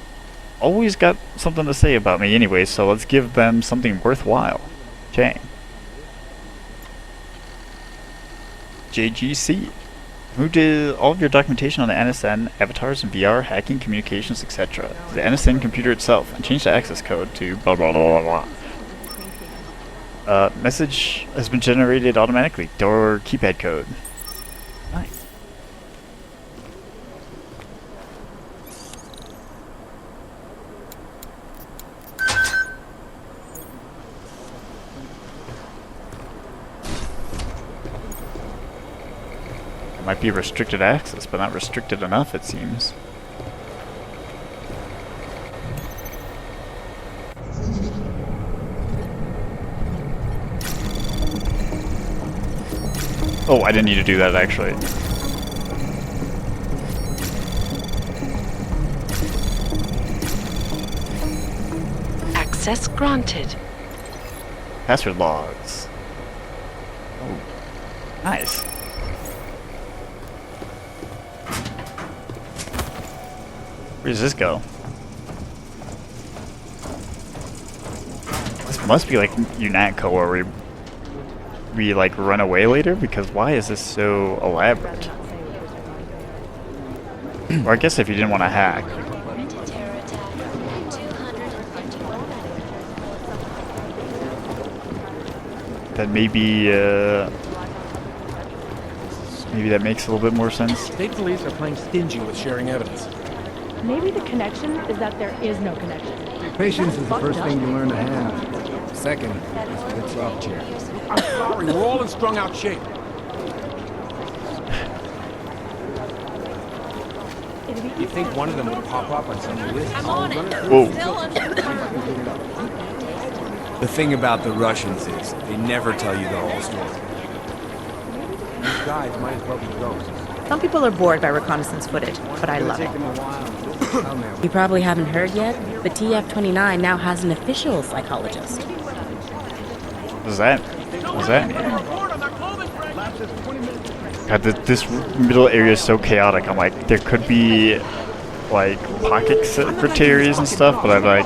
A: always got something to say about me anyway, so let's give them something worthwhile. Chang. JGC. Who did all of your documentation on the NSN, avatars and VR, hacking, communications, etc. The NSN computer itself, and change the access code to blah blah blah blah blah. Message has been generated automatically. Door keypad code. Nice. Might be restricted access, but not restricted enough, it seems. Oh, I didn't need to do that, actually.
F: Access granted.
A: Password logs. Oh, nice. Where does this go? This must be like UNATCO where we like run away later, because why is this so elaborate? Or I guess if you didn't want to hack. Then maybe that makes a little bit more sense.
H: State police are playing stingy with sharing evidence.
I: Maybe the connection is that there is no connection.
N: Patience is the first thing you learn to have. Second, is a good soft chair.
J: I'm sorry, we're all in strung out shape. You think one of them would pop up on some list?
F: I'm on it.
A: Whoa.
J: The thing about the Russians is they never tell you the whole story. These guys might as well be ghosts.
O: Some people are bored by reconnaissance footage, but I love it.
P: You probably haven't heard yet, but TF-29 now has an official psychologist.
A: What does that mean? God, this middle area is so chaotic. I'm like, there could be like pocket secretaries and stuff, but I'm like...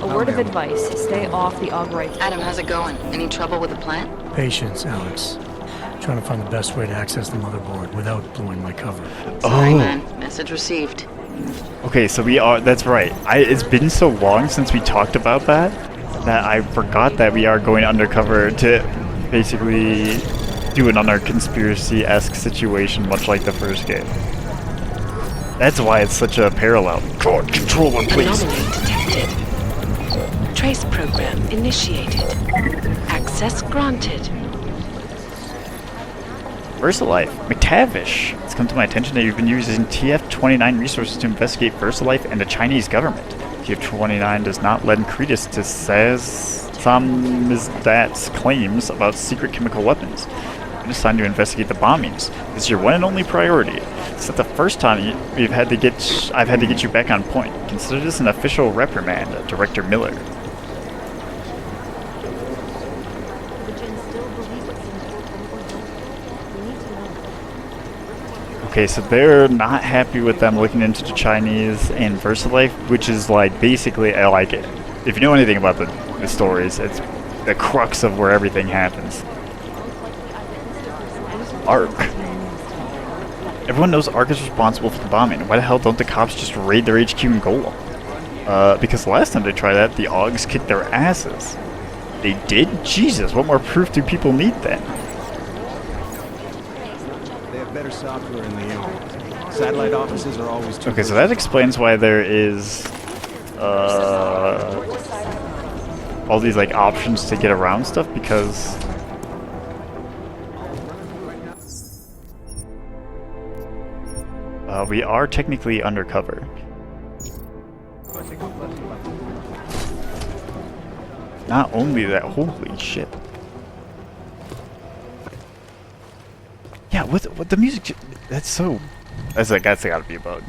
G: A word of advice, stay off the Augrite.
F: Adam, how's it going? Any trouble with the plant?
D: Patience, Alex. Trying to find the best way to access the motherboard without blowing my cover.
F: Sorry, man. Message received.
A: Okay, so we are... That's right. It's been so long since we talked about that I forgot that we are going undercover to basically do another conspiracy-esque situation, much like the first game. That's why it's such a parallel. God, controller, please.
F: Anomaly detected. Trace program initiated. Access granted.
A: VersaLife. McTavish. It's come to my attention that you've been using TF-29 resources to investigate VersaLife and the Chinese government. TF-29 does not lend credence to Samizdat's claims about secret chemical weapons. It's time to investigate the bombings. This is your one and only priority. It's not the first time I've had to get you back on point. Consider this an official reprimand, Director Miller. Okay, so they're not happy with them looking into the Chinese and VersaLife, which is like basically like it. If you know anything about the stories, it's the crux of where everything happens. ARC. Everyone knows ARC is responsible for the bombing. Why the hell don't the cops just raid their HQ in Golem? Because the last time they tried that, the AUGs kicked their asses. They did? Jesus, what more proof do people need then?
N: They have better software in Lyon. Satellite offices are always too...
A: Okay, so that explains why there is all these like options to get around stuff, because We are technically undercover. Not only that, holy shit. Yeah, what the music? That's so. That's gotta be a bug.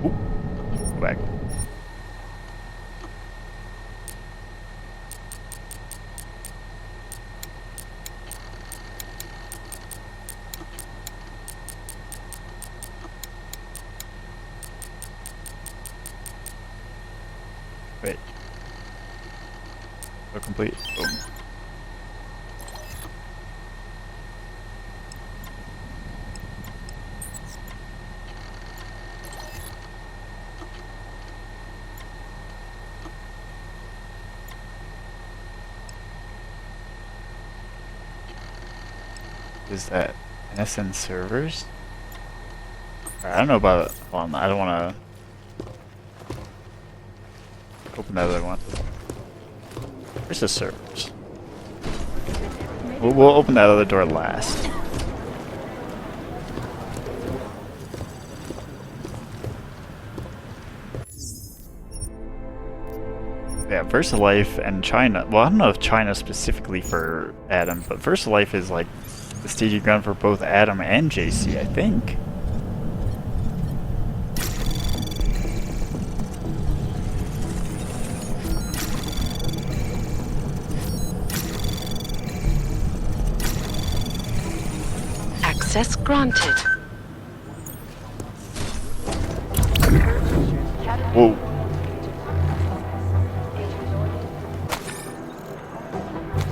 A: Oop. Go back. Wait. So complete. Boom. Is that NSN servers? I don't know about it. Hold on, I don't want to open that other one. Where's the servers? We'll open that other door last. Yeah, VersaLife and China. Well, I don't know if China specifically for Adam, but VersaLife is like the staging ground for both Adam and JC, I think.
F: Access granted.
A: Whoa.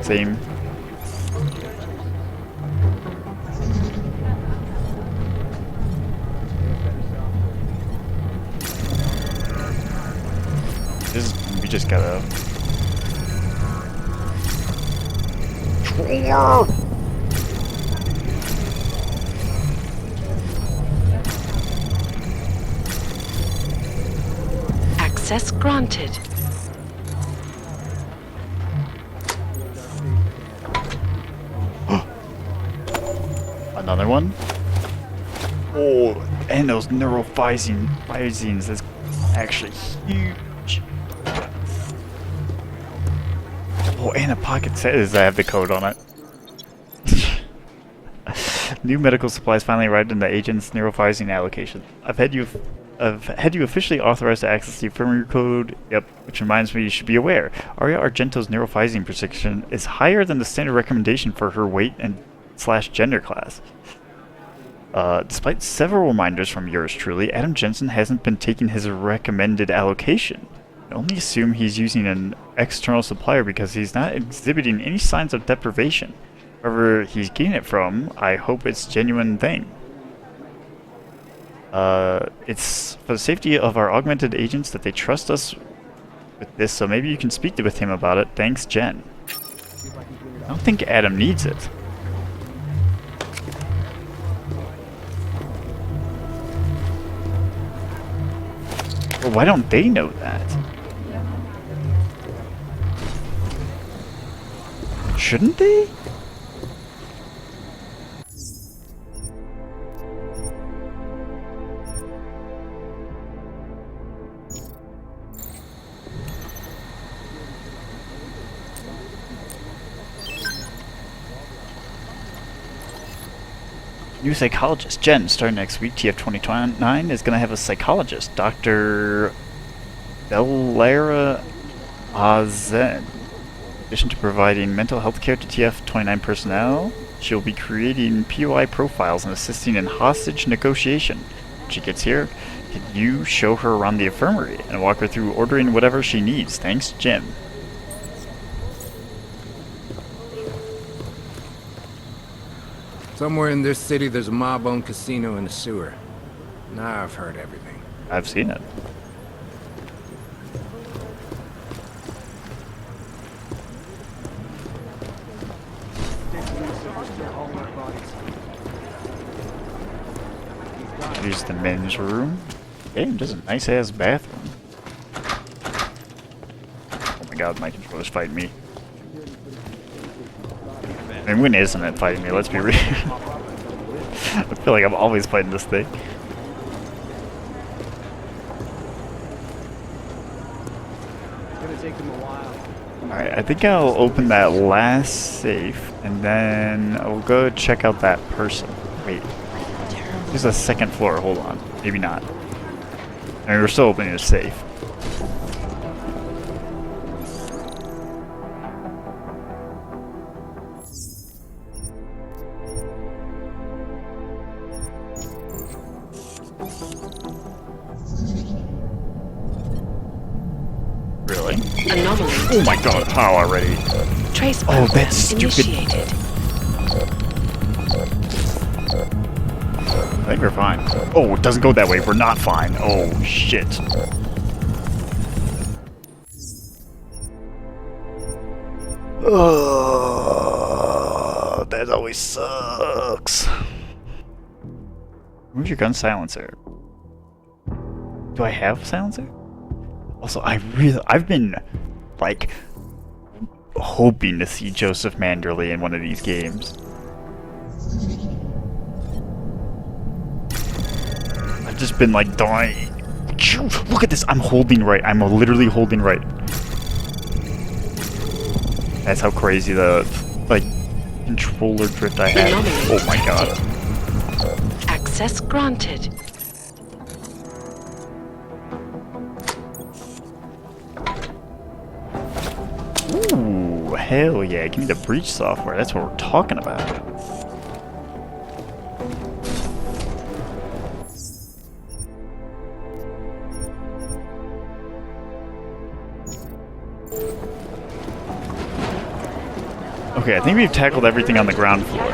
A: Same. We just gotta. Troller!
F: Access granted.
A: Another one? Oh, and those neurophysines, that's actually huge. Oh, and a pocket says I have the code on it. New medical supplies finally arrived in the agent's neurophysine allocation. I've had you officially authorized to access the infirmary code. Yep, which reminds me you should be aware. Aria Argento's neurophysine precision is higher than the standard recommendation for her weight and / gender class. Despite several reminders from yours truly, Adam Jensen hasn't been taking his recommended allocation. I only assume he's using an external supplier because he's not exhibiting any signs of deprivation. Wherever he's getting it from, I hope it's a genuine thing. It's for the safety of our augmented agents that they trust us with this, so maybe you can speak with him about it. Thanks, Jen. I don't think Adam needs it. Well, why don't they know that? Shouldn't they? New psychologist. Jen, starting next week, TF 2029 is going to have a psychologist, Dr. Bellara Azen. In addition to providing mental health care to TF 29 personnel, she'll be creating POI profiles and assisting in hostage negotiation. When she gets here, can you show her around the infirmary and walk her through ordering whatever she needs? Thanks, Jim.
Q: Somewhere in this city, there's a mob-owned casino in the sewer. Now I've heard everything.
A: I've seen it. Here's the men's room. Damn, this is a nice-ass bathroom. Oh my god, my controller's fighting me. I mean, when isn't it fighting me? Let's be real. I feel like I'm always fighting this thing.
N: take them a while.
A: Alright, I think I'll open that last safe, and then I'll go check out that person. Wait. There's a second floor, hold on. Maybe not. I mean, we're still opening a safe. Really?
F: Anomaly.
A: Oh my god, how already?
F: Trace
A: Oh, that's stupid.
F: initiated.
A: I think we're fine. Oh, it doesn't go that way. We're not fine. Oh, shit. Oh, that always sucks. Where's your gun silencer? Do I have a silencer? Also, I've been, like, hoping to see Joseph Manderley in one of these games. I've just been, like, dying. Look at this! I'm holding right. I'm literally holding right. That's how crazy the, like, controller drift I had. Oh my god.
F: Access granted.
A: Ooh, hell yeah. Give me the breach software. That's what we're talking about. Okay, I think we've tackled everything on the ground floor.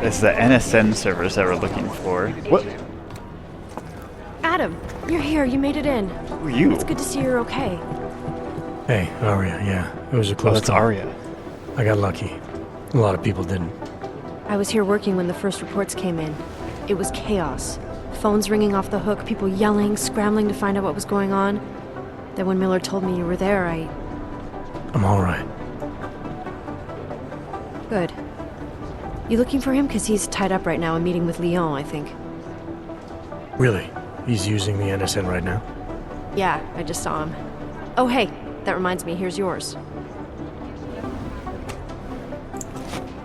A: This is the NSN servers that we're looking for. What?
R: Adam, you're here. You made it in.
A: Who are you?
R: It's good to see you're okay.
D: Hey, Arya, yeah. It was a close
A: that's
D: call.
A: Arya.
D: I got lucky. A lot of people didn't.
R: I was here working when the first reports came in. It was chaos. Phones ringing off the hook, people yelling, scrambling to find out what was going on. Then when Miller told me you were there,
D: I'm alright.
R: Good. You looking for him? Because he's tied up right now and meeting with Leon, I think.
D: Really? He's using the NSN right now?
R: Yeah, I just saw him. Oh, hey, that reminds me, here's yours.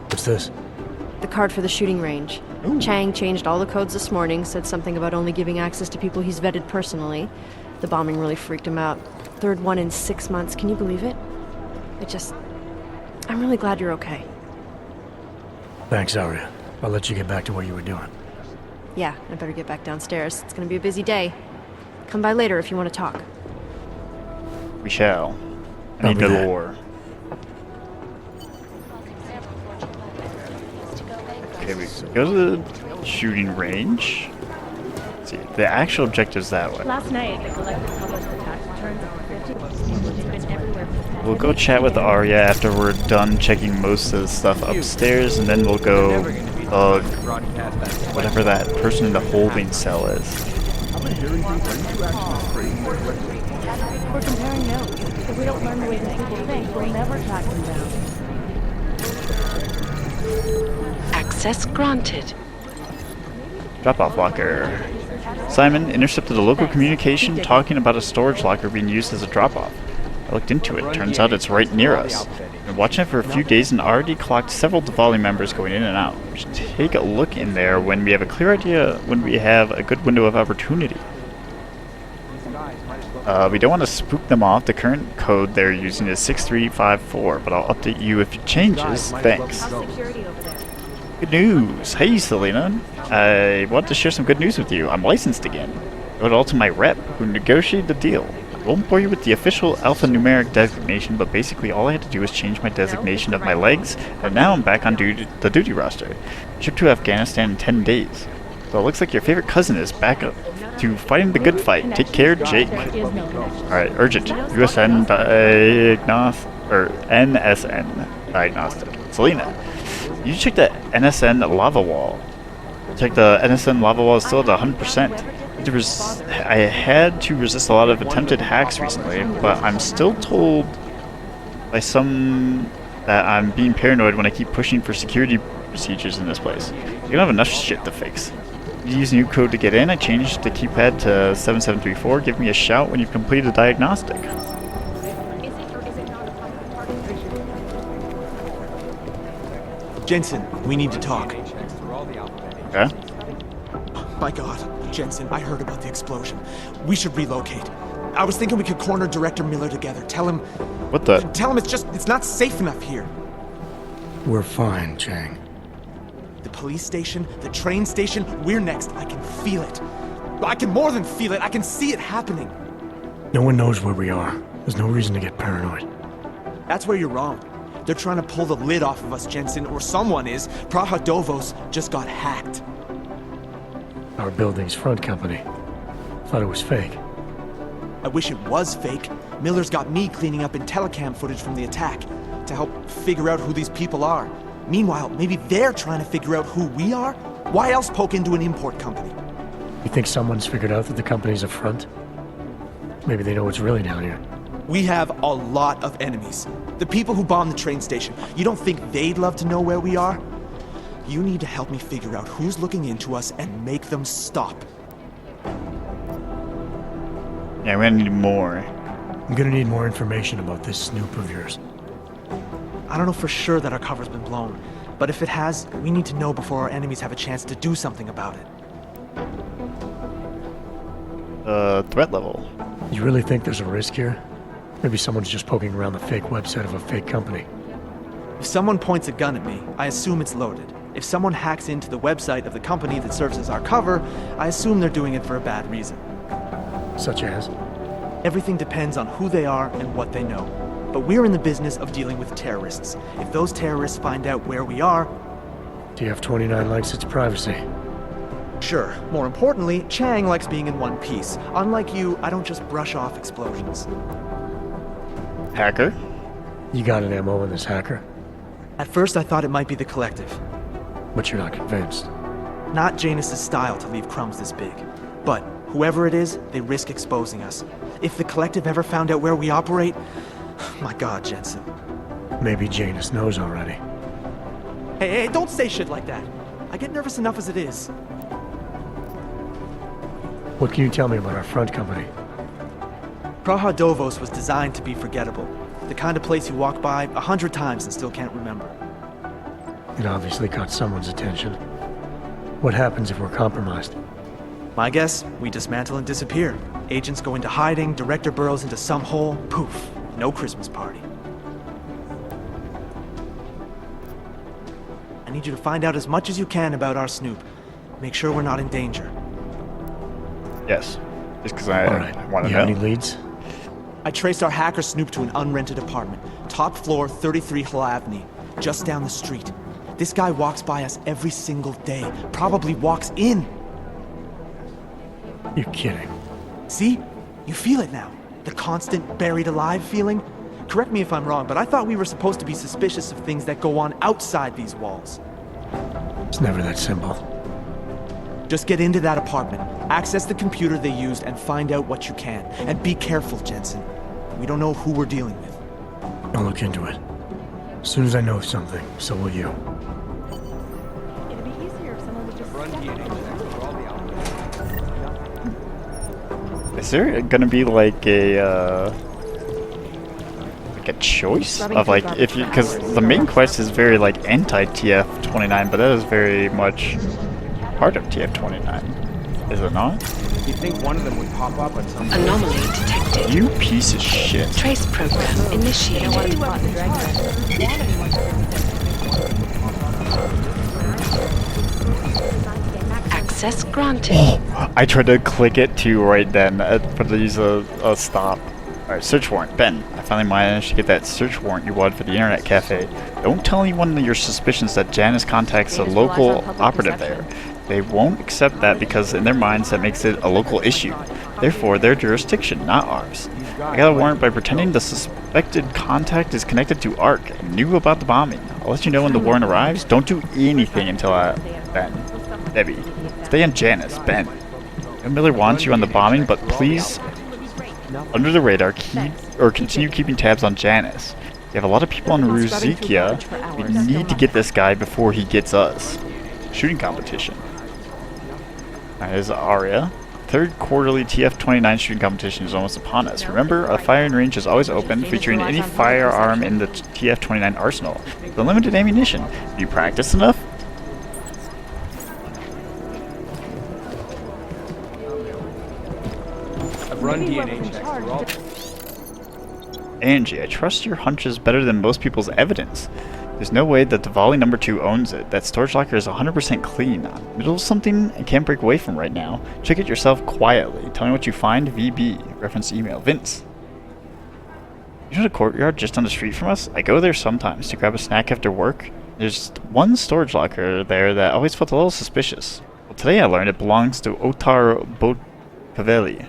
D: What's this?
R: The card for the shooting range.
A: Ooh.
R: Chang changed all the codes this morning, said something about only giving access to people he's vetted personally. The bombing really freaked him out. Third one in 6 months, can you believe it? I'm really glad you're okay.
D: Thanks, Arya. I'll let you get back to what you were doing.
R: Yeah, I better get back downstairs. It's gonna be a busy day. Come by later if you want to talk.
A: We shall. I need
D: I'll be
A: the
D: there.
A: lore. Okay, we go to the shooting range. Let's see, the actual objective's that way.
I: Last night, the collective published the tax returns on 50. It's been everywhere for the past
A: We'll go chat with Arya after we're done checking most of the stuff upstairs, and then we'll go, whatever that person in the holding cell is.
I: We're comparing notes. If we don't learn the way that people think, we'll never track them down.
F: Access granted.
A: Drop-off locker. Simon intercepted a local communication talking about a storage locker being used as a drop-off. I looked into it. Turns out it's right near us. I've been watching it for a few days and already clocked several Diwali members going in and out. We should take a look in there when we have a clear idea, when we have a good window of opportunity. We don't want to spook them off. The current code they're using is 6354, but I'll update you if it changes. Thanks. Good news. Hey, Selena. I want to share some good news with you. I'm licensed again. I owe it all to my rep, who negotiated the deal. I won't bore you with the official alphanumeric designation, but basically all I had to do was change my designation of my legs, and now I'm back on the duty roster. Trip to Afghanistan in 10 days. So it looks like your favorite cousin is back up to fighting the good fight. Take care, Jake. Alright, urgent. USN NSN diagnostic. Selena, you check the NSN lava wall. Check the NSN lava wall is still at 100%. I had to resist a lot of attempted hacks recently, but I'm still told by some that I'm being paranoid when I keep pushing for security procedures in this place. You don't have enough shit to fix. You use new code to get in. I changed the keypad to 7734. Give me a shout when you've completed the diagnostic.
S: Jensen, we need to talk.
A: Okay.
S: My God, Jensen, I heard about the explosion. We should relocate. I was thinking we could corner Director Miller together. Tell him...
A: What the?
S: Tell him it's not safe enough here.
D: We're fine, Chang.
S: The police station, the train station, we're next. I can feel it. I can more than feel it. I can see it happening.
D: No one knows where we are. There's no reason to get paranoid.
S: That's where you're wrong. They're trying to pull the lid off of us, Jensen, or someone is. Praha Dovos just got hacked.
D: Our building's front company. Thought it was fake.
S: I wish it was fake. Miller's got me cleaning up IntelliCam footage from the attack to help figure out who these people are. Meanwhile, maybe they're trying to figure out who we are? Why else poke into an import company?
D: You think someone's figured out that the company's a front? Maybe they know what's really down here.
S: We have a lot of enemies. The people who bombed the train station. You don't think they'd love to know where we are? You need to help me figure out who's looking into us and make them stop.
A: Yeah, we're gonna need more.
D: I'm gonna need more information about this snoop of yours.
S: I don't know for sure that our cover's been blown, but if it has, we need to know before our enemies have a chance to do something about it.
A: Threat level.
D: You really think there's a risk here? Maybe someone's just poking around the fake website of a fake company.
S: If someone points a gun at me, I assume it's loaded. If someone hacks into the website of the company that serves as our cover, I assume they're doing it for a bad reason.
D: Such as?
S: Everything depends on who they are and what they know. But we're in the business of dealing with terrorists. If those terrorists find out where we are...
D: TF-29 likes its privacy.
S: Sure. More importantly, Chang likes being in one piece. Unlike you, I don't just brush off explosions.
A: Hacker?
D: You got an MO in this hacker?
S: At first I thought it might be the Collective.
D: But you're not convinced.
S: Not Janus's style to leave crumbs this big. But whoever it is, they risk exposing us. If the Collective ever found out where we operate... My God, Jensen.
D: Maybe Janus knows already.
S: Hey, don't say shit like that. I get nervous enough as it is.
D: What can you tell me about our front company?
S: Praha Dovos was designed to be forgettable. The kind of place you walk by 100 times and still can't remember.
D: It obviously caught someone's attention. What happens if we're compromised?
S: My guess, we dismantle and disappear. Agents go into hiding, Director burrows into some hole, poof, no Christmas party. I need you to find out as much as you can about our Snoop. Make sure we're not in danger.
A: Yes. Just because I want to know.
D: You have any leads?
S: I traced our hacker Snoop to an unrented apartment. Top floor, 33 Hlavny, just down the street. This guy walks by us every single day. Probably walks in.
D: You're kidding.
S: See? You feel it now. The constant buried alive feeling. Correct me if I'm wrong, but I thought we were supposed to be suspicious of things that go on outside these walls.
D: It's never that simple.
S: Just get into that apartment, access the computer they used, and find out what you can. And be careful, Jensen. We don't know who we're dealing with.
D: I'll look into it. As soon as I know something, so will you.
K: It'd be easier if someone would just
A: Is there gonna be like a choice of like if you, because the main quest is very like anti-TF-29, but that is very much part of TF-29, is it not?
J: You'd think one of them would pop up at some point.
F: Anomaly detected.
A: You piece of shit.
F: Trace program initiated. Access granted.
A: Oh, I tried to click it too right then, but to use a stop. Alright, search warrant. Ben, I finally managed to get that search warrant you wanted for the internet cafe. Don't tell anyone your suspicions that Janice contacts a local operative there. They won't accept that because in their minds that makes it a local issue. Therefore, their jurisdiction, not ours. I got a warrant by pretending the suspected contact is connected to ARC and knew about the bombing. I'll let you know when the warrant arrives. Don't do anything until Ben. Debbie. Stay on Janice. Ben. Miller wants you on the bombing, but please, under the radar, continue keeping tabs on Janice. We have a lot of people on Ruzikia. We need to get this guy before he gets us. Shooting competition. That is Aria. Third quarterly TF-29 shooting competition is almost upon us. Remember, a firing range is always open, featuring any firearm in the TF-29 arsenal. The limited ammunition. Have you practiced enough?
J: I've run DNA checks through all...
A: Angie, I trust your hunches better than most people's evidence. There's no way that Diwali number 2 owns it. That storage locker is 100% clean. Middle of something I can't break away from right now. Check it yourself quietly. Tell me what you find, VB. Reference email. Vince. You know the courtyard just down the street from us? I go there sometimes to grab a snack after work. There's one storage locker there that always felt a little suspicious. Well, today I learned it belongs to Otar Botkavelli.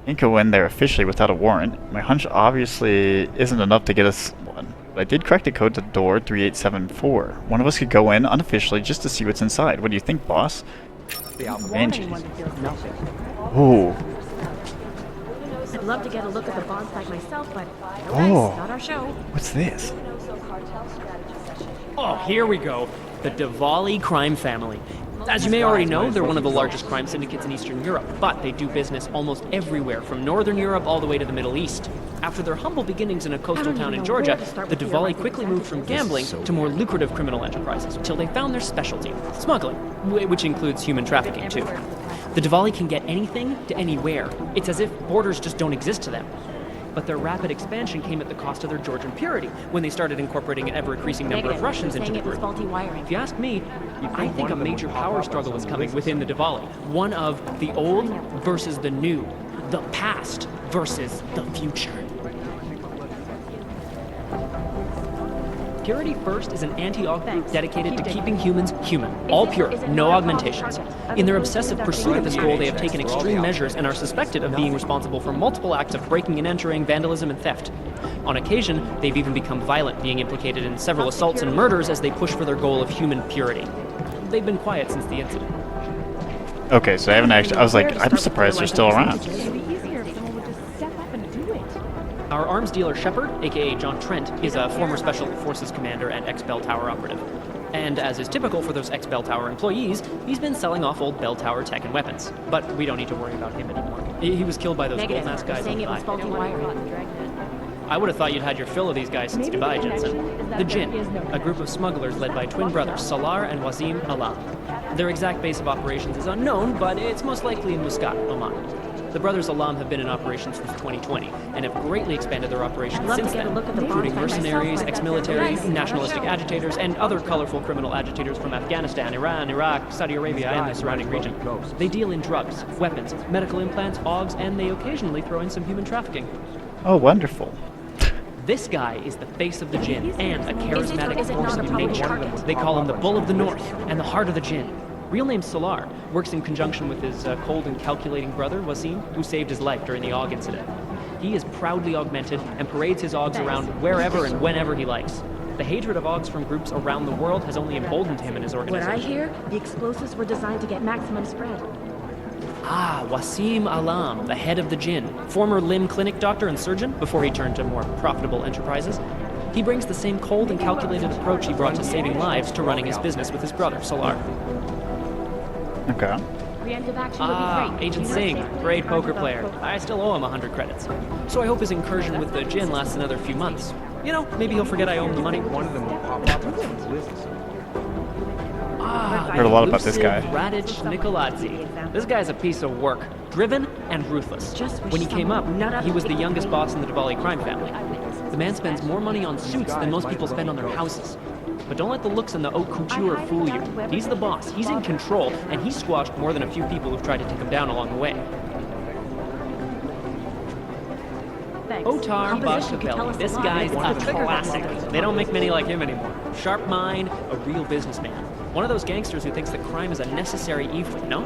A: Can't go in there officially without a warrant. My hunch obviously isn't enough to get us one. But I did crack the code to door 3874. One of us could go in unofficially just to see what's inside. What do you think, boss? Angie. Ooh.
K: I'd love to get a look at the bond site myself, but
A: Oh.
K: not our show.
A: What's this?
T: Oh, here we go. The Diwali crime family. As you may already know, they're one of the largest crime syndicates in Eastern Europe, but they do business almost everywhere, from Northern Europe all the way to the Middle East. After their humble beginnings in a coastal town in Georgia, the Diwali quickly moved from gambling to more lucrative criminal enterprises, until they found their specialty, smuggling, which includes human trafficking too. The Diwali can get anything to anywhere. It's as if borders just don't exist to them. But their rapid expansion came at the cost of their Georgian purity when they started incorporating an ever-increasing number of Russians into the group. If you ask me, I think a major power struggle is coming within the Diwali. One of the old versus the new, the past versus the future. Purity First is an anti-aug group dedicated to keeping humans human, all pure, no augmentations. In their obsessive pursuit of this goal, they have taken extreme measures and are suspected of being responsible for multiple acts of breaking and entering, vandalism, and theft. On occasion, they've even become violent, being implicated in several assaults and murders as they push for their goal of human purity. They've been quiet since the incident.
A: Okay, so I haven't actually... I was like, I'm surprised they're still around.
T: Our arms dealer Shepard, aka John Trent, is a former Special Forces commander and ex-Bell Tower operative. And as is typical for those ex-Bell Tower employees, he's been selling off old Bell Tower tech and weapons. But we don't need to worry about him anymore. He was killed by those gold mask guys on the I would have thought you'd had your fill of these guys since Dubai, Jensen. The Jinn, a group of smugglers led by twin brothers Salar and Wasim Alam. Their exact base of operations is unknown, but it's most likely in Muscat, Oman. The brothers Alam have been in operation since 2020 and have greatly expanded their operations since then, including mercenaries, ex-military, nationalistic agitators, and other colorful criminal agitators from Afghanistan, Iran, Iraq, Saudi Arabia, and the surrounding region. They deal in drugs, weapons, medical implants, augs, and they occasionally throw in some human trafficking.
A: Oh, wonderful.
T: This guy is the face of the Jinn and a charismatic force of nature. They call him the Bull of the North and the Heart of the Jinn. Real name Salar, works in conjunction with his cold and calculating brother, Wasim, who saved his life during the AUG incident. He is proudly augmented and parades his AUGs around wherever and whenever he likes. The hatred of AUGs from groups around the world has only emboldened him and his organization.
K: What I hear, the explosives were designed to get maximum spread.
T: Ah, Wasim Alam, the head of the Jinn, former limb clinic doctor and surgeon before he turned to more profitable enterprises. He brings the same cold and calculated approach he brought to saving lives to running his business with his brother, Salar.
A: Okay.
T: Agent Singh, great poker player. I still owe him 100 credits. So I hope his incursion with the Jinn lasts another few months. You know, maybe he'll forget I owe him the money. One of them will pop up.
A: Heard a lot about this guy.
T: Radic Nikoladze. This guy's a piece of work. Driven and ruthless. When he came up, he was the youngest boss in the Diwali crime family. The man spends more money on suits than most people spend on their houses. But don't let the looks and the haute couture fool you. He's the boss, he's in control, and he's squashed more than a few people who've tried to take him down along the way. Otar Bashkavelli, this guy's a classic. They don't make many like him anymore. Sharp mind, a real businessman. One of those gangsters who thinks that crime is a necessary evil, no?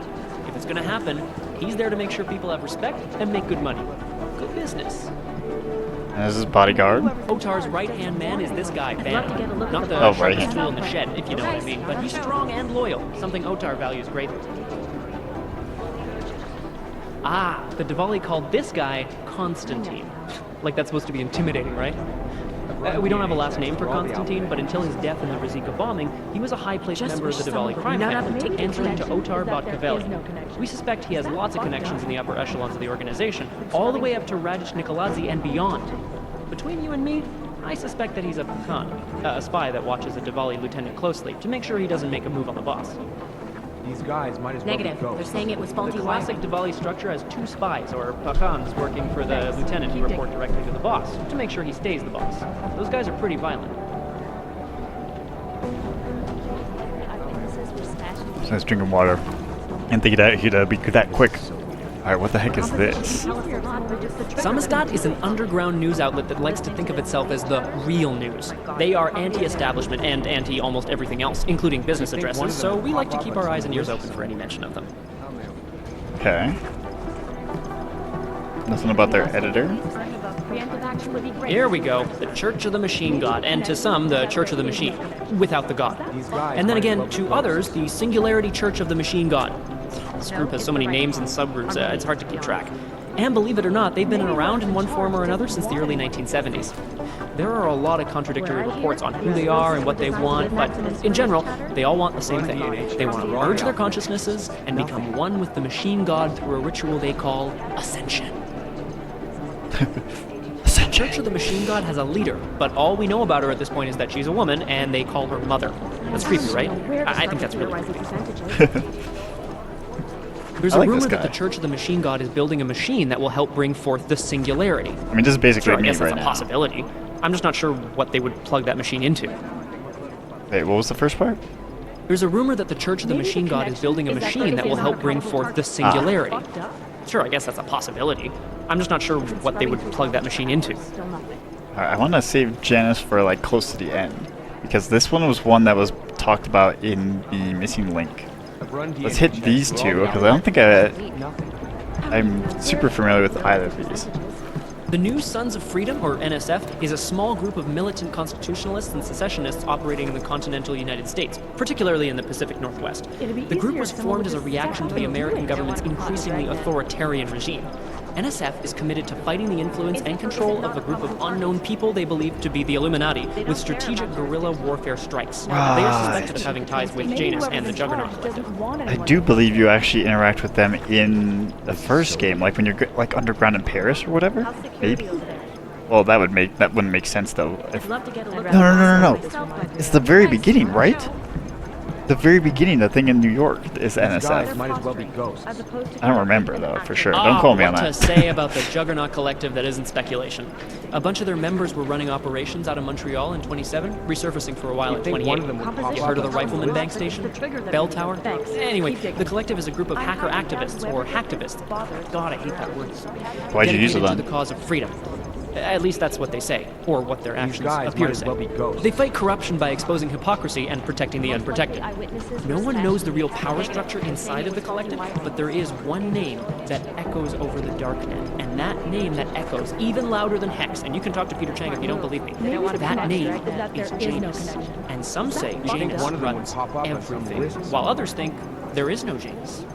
T: If it's gonna happen, he's there to make sure people have respect and make good money. Good business.
A: And this is bodyguard.
T: Otar's right-hand man is this guy, Bantam. Not the
A: right
T: sharpest
A: hand.
T: tool in the shed, if you know what I mean, but he's strong and loyal, something Otar values greatly. Ah, the Diwali called this guy Constantine. Like that's supposed to be intimidating, right? We don't have a last name for Constantine, but until his death in the Rizika bombing, he was a high-placed member of the Diwali crime family, answering to Otar Batkavelli. We suspect he has lots of connections in the upper echelons of the organization, all the way up to Rajesh Nikoladze and beyond. Between you and me, I suspect that he's a Pakan, a spy that watches a Diwali lieutenant closely to make sure he doesn't make a move on the boss.
J: These guys might as well
P: Negative.
J: go.
P: They're saying it was faulty
T: The classic
P: wiring.
T: Diwali structure has 2 spies, or Pakans, working for the lieutenant who report directly to the boss, to make sure he stays the boss. Those guys are pretty violent.
A: So I was drinking water and thinking that he'd be that quick. Alright, what the heck is this?
T: Samizdat is an underground news outlet that likes to think of itself as the real news. They are anti-establishment and anti-almost everything else, including business addresses, so we like to keep our eyes and ears open for any mention of them.
A: Okay. Nothing about their editor?
T: Here we go, the Church of the Machine God, and to some, the Church of the Machine, without the God. And then again, to others, the Singularity Church of the Machine God. This group has so many names and subgroups, it's hard to keep track. And believe it or not, they've been around in one form or another since the early 1970s. There are a lot of contradictory reports on who they are and what they want, but in general, they all want the same thing. They want to merge their consciousnesses and become one with the Machine God through a ritual they call Ascension. The Church of the Machine God has a leader, but all we know about her at this point is that she's a woman, and they call her Mother. That's creepy, right? I think that's really creepy. There's a rumor that the Church of the Machine God is building a machine that will help bring forth the Singularity.
A: I mean, this is basically
T: I
A: me
T: guess
A: right
T: that's a
A: now.
T: possibility. I'm just not sure what they would plug that machine into.
A: Wait, what was the first part?
T: There's a rumor that the Church of the Machine God is building a machine that will help bring forth the Singularity. Sure, I guess that's a possibility. I'm just not sure what they would plug that machine into.
A: Alright, I want to save Janice for like close to the end, because this one was one that was talked about in the missing link. Let's hit these two, because I don't think I'm super familiar with either of these.
T: The New Sons of Freedom, or NSF, is a small group of militant constitutionalists and secessionists operating in the continental United States, particularly in the Pacific Northwest. The group was formed as a reaction to the American government's increasingly authoritarian regime. NSF is committed to fighting the influence and control of a group of unknown people they believe to be the Illuminati with strategic guerrilla warfare strikes. They are suspected of having ties with Janus and the Juggernaut Collective.
A: I do believe you actually interact with them in the first game, like when you're like underground in Paris or whatever. Maybe. Well, that wouldn't make sense though. No. It's the very beginning, right? The very beginning, the thing in New York is NSF.
J: Might as well be ghosts.
A: I don't remember though, for sure. Don't quote me on
T: What
A: that.
T: to say about the Juggernaut Collective that isn't speculation? A bunch of their members were running operations out of Montreal in 27, resurfacing for a while at 28. You heard of the Rifleman Bank Station? Bell Tower? Anyway, the collective is a group of hacker activists, or hacktivists. God, I hate that word.
A: Why'd you use it
T: Dedicated
A: then?
T: to the cause of freedom. At least that's what they say, or what their actions
J: guys
T: appear
J: might
T: to
J: as well be
T: say.
J: ghosts.
T: They fight corruption by exposing hypocrisy and protecting the unprotected. No one knows the real power structure inside of the collective, but there is one name that echoes over the darknet, and that name that echoes even louder than Hex, and you can talk to Peter Chang if you don't believe me. That name is Janus, and some say Janus runs everything, while others think there is no Janus.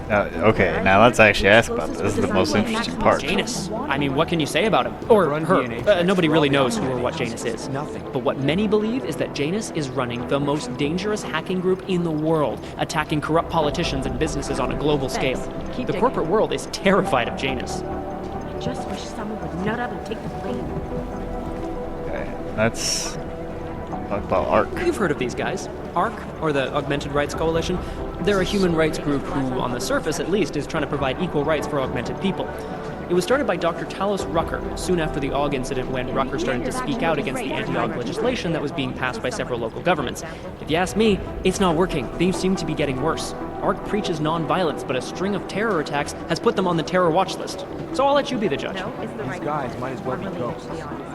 A: Okay, now let's actually ask about this. This is the most interesting part.
T: Janus. I mean, what can you say about him? Or her. Nobody really knows who or what Janus is. But what many believe is that Janus is running the most dangerous hacking group in the world, attacking corrupt politicians and businesses on a global scale. The corporate world is terrified of Janus.
K: I just wish someone would nut up and take the blame.
A: Okay, let's talk about ARC.
T: You've heard of these guys. ARC, or the Augmented Rights Coalition. They're a human rights group who, on the surface at least, is trying to provide equal rights for augmented people. It was started by Dr. Talos Rucker, soon after the AUG incident when Rucker started to speak out against the anti-AUG legislation that was being passed by several local governments. If you ask me, it's not working. Things seem to be getting worse. ARC preaches non-violence, but a string of terror attacks has put them on the terror watch list. So I'll let you be the judge.
J: These guys might as well be ghosts.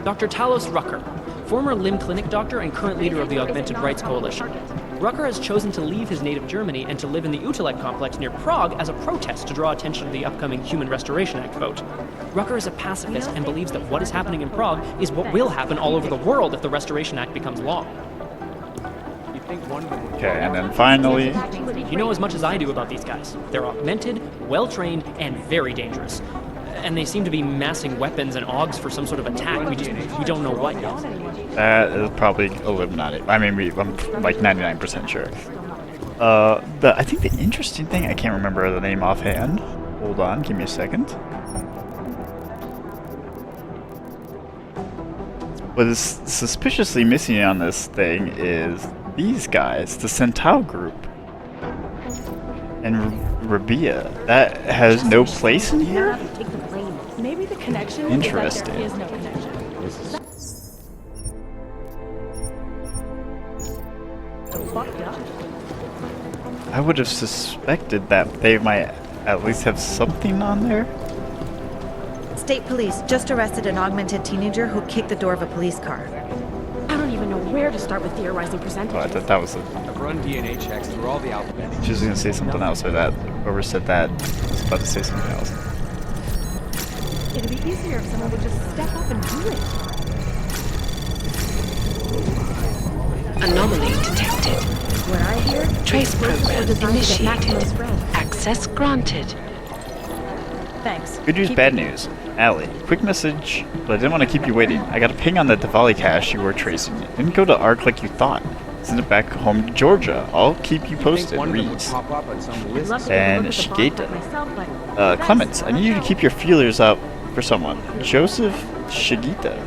T: Dr. Talos Rucker, former limb clinic doctor and current leader of the Augmented Rights Coalition. Rucker has chosen to leave his native Germany and to live in the Utrecht complex near Prague as a protest to draw attention to the upcoming Human Restoration Act vote. Rucker is a pacifist and believes that what is happening in Prague is what will happen all over the world if the Restoration Act becomes law.
A: Okay, and then finally...
T: You know as much as I do about these guys. They're augmented, well-trained, and very dangerous. And they seem to be massing weapons and augs for some sort of attack. We don't know what yet.
A: That is probably Illuminati. I mean, I'm like 99% sure. I think the interesting thing, I can't remember the name offhand. Hold on, give me a second. What is suspiciously missing on this thing is these guys, the Centaur group. And Rabia. That has no place in here?
I: Maybe the connection
A: Interesting.
I: is that there is no connection. Fucked up.
A: I would have suspected that they might at least have something on there.
O: State police just arrested an augmented teenager who kicked the door of a police car.
R: I don't even know where to start with theorizing
A: Oh,
R: percentages.
A: I thought that was a...
J: I've run DNA checks through all the alphabet.
A: She was gonna say something else, or that whoever said that was about to say something else.
I: It'd be easier if someone would just step up and do it.
F: Anomaly detected.
I: What I hear?
F: Trace program initiated.
I: Spread.
F: Access granted.
I: Thanks.
A: Good news, bad news. Allie, quick message, but I didn't want to keep you waiting. I got a ping on the Diwali cache you were tracing. It didn't go to ARC like you thought. Send it back home to Georgia. I'll keep you posted, Reeds. And Shigeta. Clements, I need you to keep your feelers out for someone. Joseph Shigeta.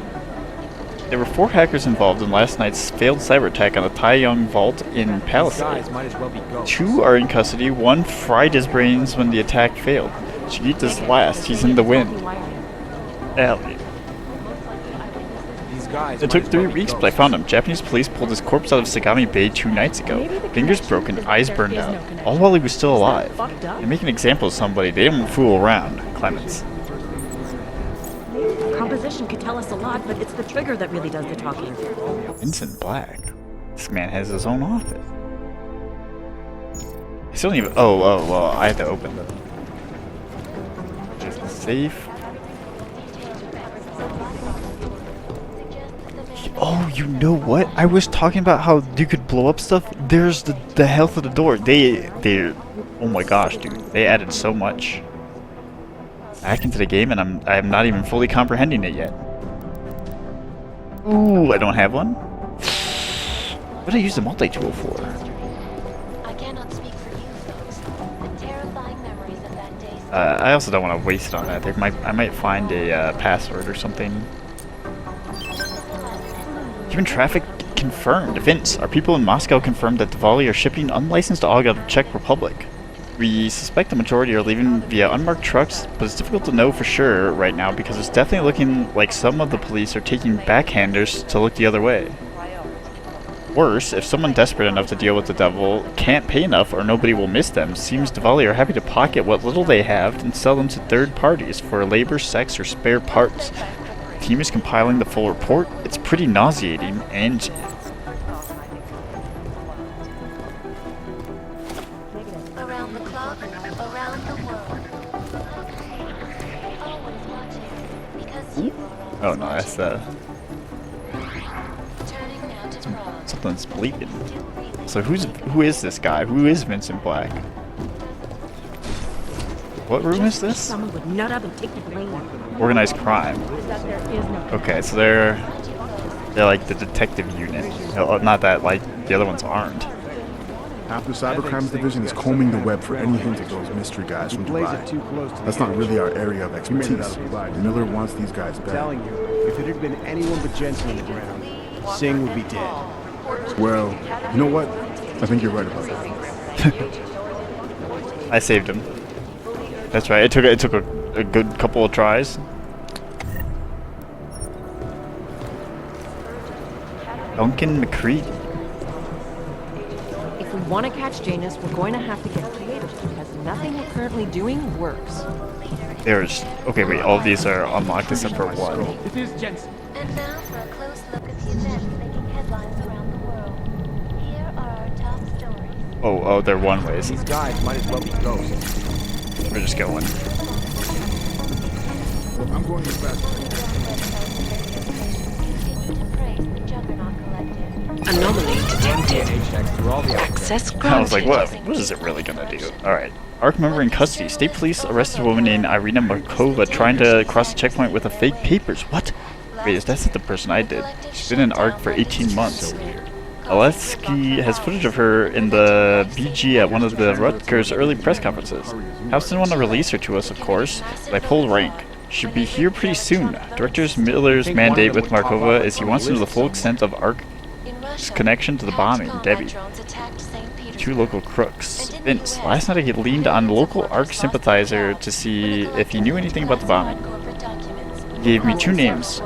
A: There were 4 hackers involved in last night's failed cyber attack on the Taeyong Vault in Palisade. 2 are in custody, 1 fried his brains when the attack failed. Shigeta's last, he's in the wind. Allie. It took 3 weeks, but I found him. Japanese police pulled his corpse out of Sagami Bay 2 nights ago. Fingers broken, eyes burned out. All while he was still alive. They make an example of somebody, they don't fool around. Clements.
P: Composition could tell us a lot, but it's the trigger that really does the talking.
A: Vincent Black. This man has his own office. I still don't even... Oh, well, I had to open the... There's the safe. Oh, you know what? I was talking about how you could blow up stuff. There's the health of the door. They... Oh my gosh, dude. They added so much back into the game, and I'm not even fully comprehending it yet. Ooh, I don't have one. What did I use the multi-tool for?
K: I cannot speak for you folks. The terrifying memories of that day.
A: I also don't want to waste it on that. I might find a password or something. Human traffic confirmed. Vince, our people in Moscow confirmed that Diwali are shipping unlicensed AUG out of Czech Republic. We suspect the majority are leaving via unmarked trucks, but it's difficult to know for sure right now because it's definitely looking like some of the police are taking backhanders to look the other way. Worse, if someone desperate enough to deal with the devil can't pay enough or nobody will miss them, seems Diwali are happy to pocket what little they have and sell them to third parties for labor, sex, or spare parts. The team is compiling the full report. It's pretty nauseating and...
K: Around the clock, around the world. Always watching, because you are
A: Oh no, that's
K: turning now to wrong.
A: something's bleeping. So who is this guy? Who is Vincent Black? What room is this?
P: Someone would nut up and take the blame.
A: Organized crime. Okay, so they're like the detective unit. No, not that like the other ones aren't.
U: Half the Cybercrimes Division is combing the web for any hint of those mystery guys from Dubai. That's not really our area of expertise. Miller wants these guys
N: I'm
U: back.
N: telling you, if it had been anyone but Jensen on the ground, Singh would be dead.
U: Well, you know what? I think you're right about that.
A: I saved him. That's right. It took a good couple of tries. Duncan McCready.
M: If we want to catch Janus, we're going to have to get creative because nothing we're currently doing works.
A: There's... Okay, wait. All of these are unlocked except for one.
K: It is Jensen. And now for a close look at the events making headlines around the world. Here are our top stories.
A: Oh, they're one-ways.
S: These guys might as well be ghosts.
A: We're just going.
U: I'm going as fast as I can.
K: Continue to praise the Juggernaut Collective.
P: Anomaly detected.
J: DNA checks through all the
P: Access granted.
A: I was like, what is it really gonna do? Alright. ARC member in custody. State police arrested a woman named Irina Markova trying to cross the checkpoint with the fake papers. What? Wait, is that not the person I did? She's been in ARC for 18 months. Alesky has footage of her in the BG at one of the Rutgers early press conferences. House didn't want to release her to us, of course, but I pulled rank. Should be here pretty soon. Director Miller's mandate with Markova is he wants to know the full extent of ARC's connection to the bombing. Debbie. 2 local crooks. Vince. Last night I leaned on local ARC sympathizer to see if he knew anything about the bombing. He gave me 2 names.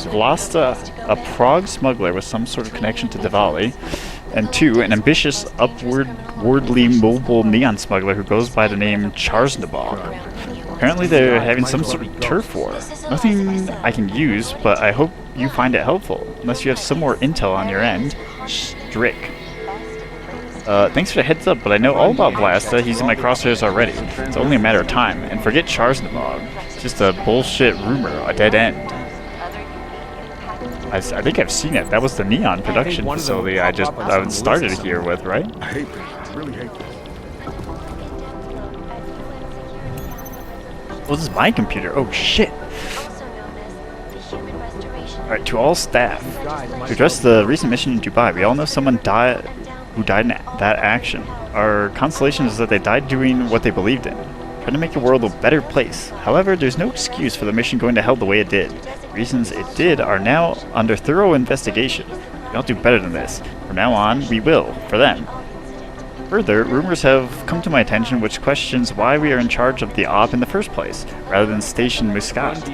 A: Vlasta, a Prague smuggler with some sort of connection to Diwali, and 2, an ambitious, upwardly mobile neon smuggler who goes by the name Charsnabog. Apparently they're having some sort of turf war. Nothing I can use, but I hope you find it helpful. Unless you have some more intel on your end. Strick. Thanks for the heads up, but I know all about Vlasta. He's in my crosshairs already. It's only a matter of time. And forget Charsnabog. It's just a bullshit rumor, a dead end. I think I've seen it. That was the Neon production facility I started here with, right?
U: I hate this. I really hate this.
A: Oh, this is my computer. Oh, shit. Alright, to all staff. To address the recent mission in Dubai, we all know someone who died in that action. Our consolation is that they died doing what they believed in. Trying to make the world a better place. However, there's no excuse for the mission going to hell the way it did. The reasons it did are now under thorough investigation. We don't do better than this. From now on, we will, for them. Further, rumors have come to my attention which questions why we are in charge of the op in the first place, rather than Station Muscat.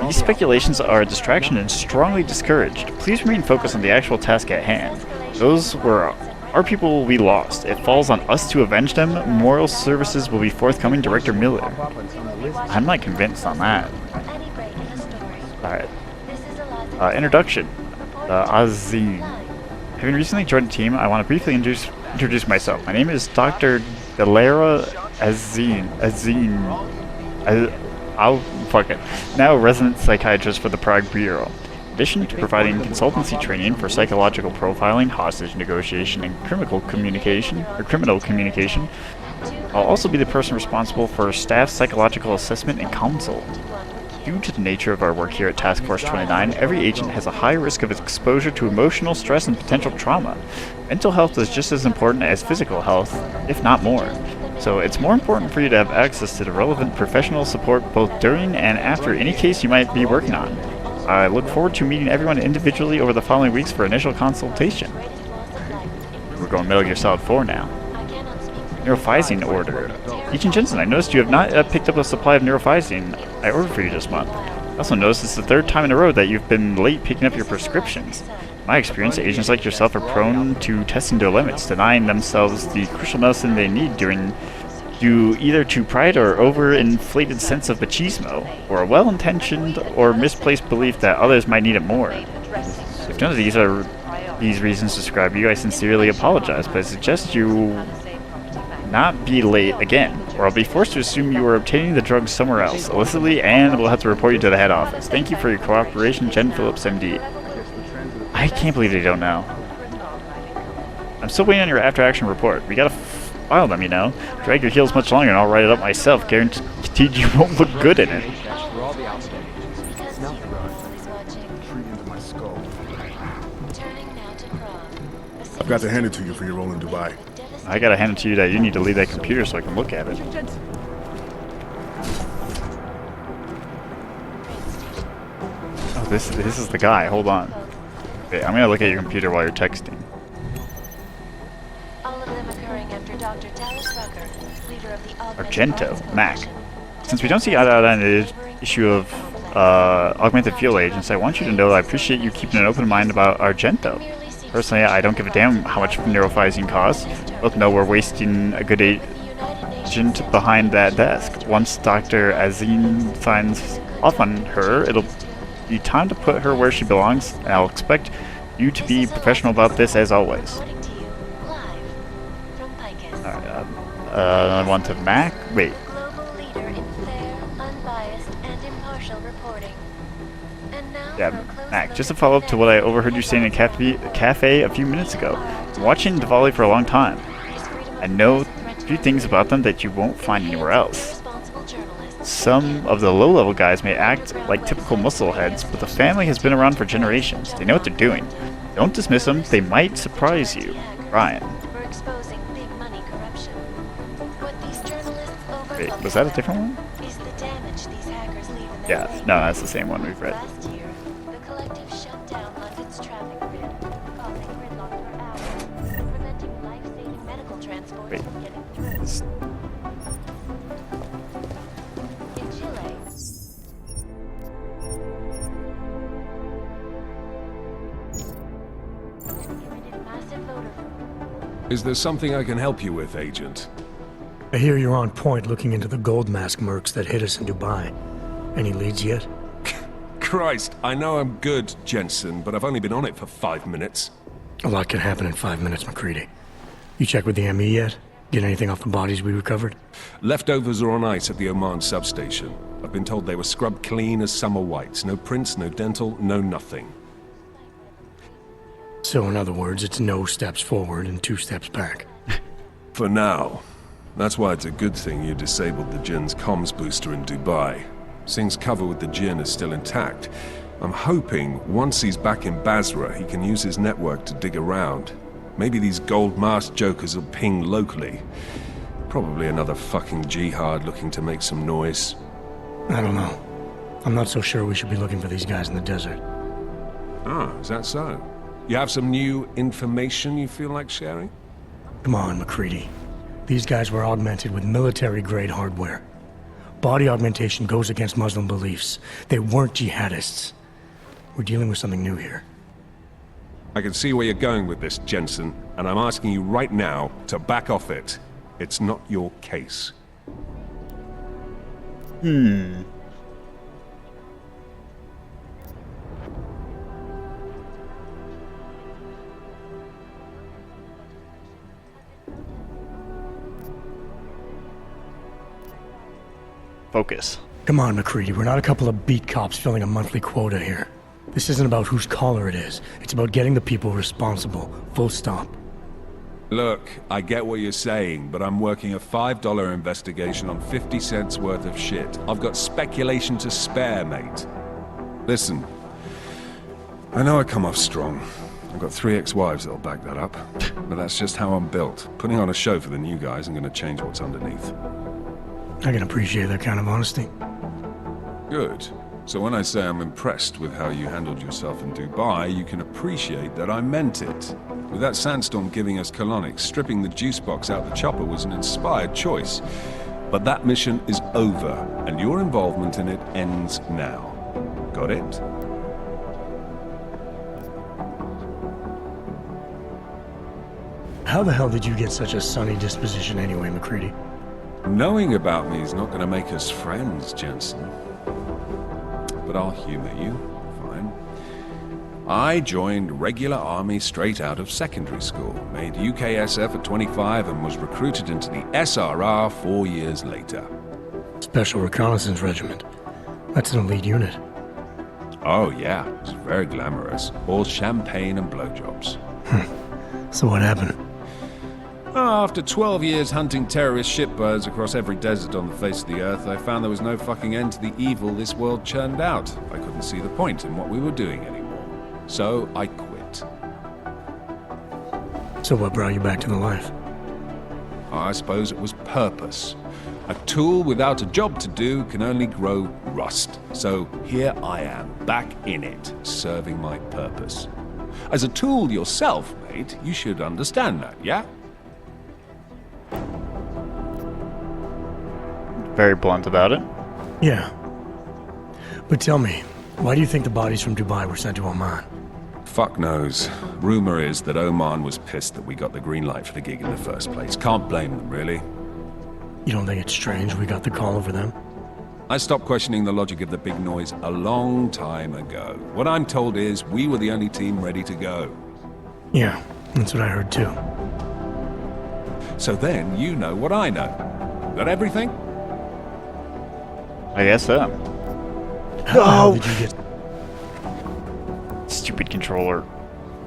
A: These speculations are a distraction and strongly discouraged. Please remain focused on the actual task at hand. Those were our people we lost. It falls on us to avenge them. Memorial services will be forthcoming, Director Miller. I'm not convinced on that. Alright. Introduction. Azine. Having recently joined the team, I want to briefly introduce myself. My name is Dr. Delara Azine. I'll fuck it. Now a resident psychiatrist for the Prague Bureau. In addition to providing consultancy training for psychological profiling, hostage negotiation, and criminal communication, I'll also be the person responsible for staff psychological assessment and counsel. Due to the nature of our work here at Task Force 29, every agent has a high risk of exposure to emotional stress and potential trauma. Mental health is just as important as physical health, if not more. So it's more important for you to have access to the relevant professional support both during and after any case you might be working on. I look forward to meeting everyone individually over the following weeks for initial consultation. We're going Metal Gear Solid 4 now. Neurophysine order. Agent Jensen, I noticed you have not picked up a supply of neurophysine I ordered for you this month. I also noticed it's the 3rd time in a row that you've been late picking up your prescriptions. In my experience, agents like yourself are prone to testing their limits, denying themselves the crucial medicine they need due either to pride or overinflated sense of machismo, or a well-intentioned or misplaced belief that others might need it more. If none of these reasons describe you, I sincerely apologize, but I suggest you not be late again, or I'll be forced to assume you are obtaining the drugs somewhere else, illicitly, and we'll have to report you to the head office. Thank you for your cooperation, Jen Phillips, MD. I can't believe they don't know. I'm still waiting on your after-action report. We gotta file them, you know. Drag your heels much longer and I'll write it up myself. Guaranteed you won't look good in it.
U: I've got to hand it to you for your role in Dubai.
A: I gotta hand it to you that you need to leave that computer so I can look at it. Oh, this is the guy. Hold on. Okay, I'm gonna look at your computer while you're texting.
E: All of them occurring after Dr. Dallas Rucker, leader of the
A: Argento, Mac. Since we don't see eye to eye on the issue of augmented field agents, I want you to know that I appreciate you keeping an open mind about Argento. Personally, I don't give a damn how much neurophysine costs. Both know we're wasting a good agent behind that desk. Once Dr. Azine signs off on her, it'll be time to put her where she belongs, and I'll expect you to be professional about this as always. Alright, another one to Mac. Wait.
E: Global leader in fair, unbiased, and impartial reporting. And now
A: Yeah.
E: for a
A: Mac, just a follow-up to what I overheard you saying in a cafe a few minutes ago. Watching Diwali for a long time. I know a few things about them that you won't find anywhere else. Some of the low-level guys may act like typical muscle heads, but the family has been around for generations. They know what they're doing. Don't dismiss them, they might surprise you. Ryan. Wait, was that a different one? Yeah, no, that's the same one we've read. Wait.
B: Is there something I can help you with, Agent?
D: I hear you're on point looking into the gold mask mercs that hit us in Dubai. Any leads yet?
B: Christ, I know I'm good, Jensen, but I've only been on it for 5 minutes.
D: A lot can happen in 5 minutes, McCready. You checked with the ME yet? Get anything off the bodies we recovered?
B: Leftovers are on ice at the Oman substation. I've been told they were scrubbed clean as summer whites. No prints, no dental, no nothing.
D: So in other words, it's no steps forward and 2 steps back.
B: For now. That's why it's a good thing you disabled the Jinn's comms booster in Dubai. Singh's cover with the Jinn is still intact. I'm hoping once he's back in Basra, he can use his network to dig around. Maybe these gold mask jokers will ping locally. Probably another fucking jihad looking to make some noise.
D: I don't know. I'm not so sure we should be looking for these guys in the desert.
B: Ah, is that so? You have some new information you feel like sharing?
D: Come on, McCready. These guys were augmented with military-grade hardware. Body augmentation goes against Muslim beliefs. They weren't jihadists. We're dealing with something new here.
B: I can see where you're going with this, Jensen, and I'm asking you right now to back off it. It's not your case.
A: Focus.
D: Come on, McCready. We're not a couple of beat cops filling a monthly quota here. This isn't about whose collar it is. It's about getting the people responsible. Full stop.
B: Look, I get what you're saying, but I'm working a $5 investigation on 50 cents worth of shit. I've got speculation to spare, mate. Listen, I know I come off strong. I've got 3 ex-wives that'll back that up. But that's just how I'm built. Putting on a show for the new guys, I'm gonna change what's underneath.
D: I can appreciate that kind of honesty.
B: Good. So when I say I'm impressed with how you handled yourself in Dubai, you can appreciate that I meant it. With that sandstorm giving us colonics, stripping the juice box out the chopper was an inspired choice. But that mission is over, and your involvement in it ends now. Got it?
D: How the hell did you get such a sunny disposition anyway, McCready?
B: Knowing about me is not going to make us friends, Jensen. But I'll humor you. Fine. I joined regular army straight out of secondary school, made UKSF at 25 and was recruited into the SRR 4 years later.
D: Special Reconnaissance Regiment. That's an elite unit.
B: Oh yeah, it's very glamorous. All champagne and blowjobs.
D: So what happened?
B: After 12 years hunting terrorist shitbirds across every desert on the face of the earth, I found there was no fucking end to the evil this world churned out. I couldn't see the point in what we were doing anymore. So I quit.
D: So what brought you back to the life?
B: I suppose it was purpose. A tool without a job to do can only grow rust. So here I am, back in it, serving my purpose. As a tool yourself, mate, you should understand that, yeah?
A: Very blunt about it.
D: Yeah. But tell me, why do you think the bodies from Dubai were sent to Oman?
B: Fuck knows. Rumor is that Oman was pissed that we got the green light for the gig in the first place. Can't blame them, really.
D: You don't think it's strange we got the call over them?
B: I stopped questioning the logic of the big noise a long time ago. What I'm told is we were the only team ready to go.
D: Yeah, that's what I heard too.
B: So then you know what I know. That everything?
A: I guess so.
D: How did you get...
A: controller.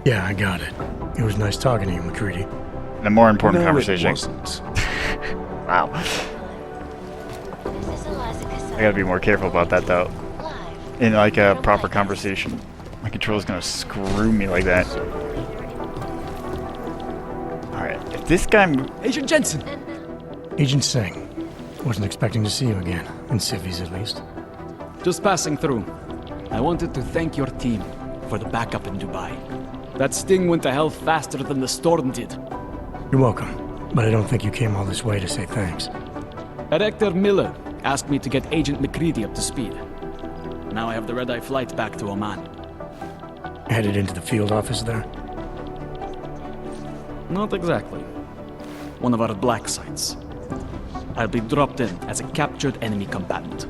D: Yeah, I got it. It was nice talking to you, McCready.
A: And a more important
B: No,
A: conversation.
B: it wasn't.
A: Wow. I gotta be more careful about that, though. In like a proper conversation. My controller's gonna screw me like that. Alright, if this guy...
H: Agent Jensen!
D: Agent Singh. Wasn't expecting to see you again. In civvies, at least.
H: Just passing through. I wanted to thank your team for the backup in Dubai. That sting went to hell faster than the storm did.
D: You're welcome, but I don't think you came all this way to say thanks.
H: Director Miller asked me to get Agent McCready up to speed. Now I have the red-eye flight back to Oman.
D: Headed into the field office there?
H: Not exactly. One of our black sites. I'll be dropped in as a captured enemy combatant.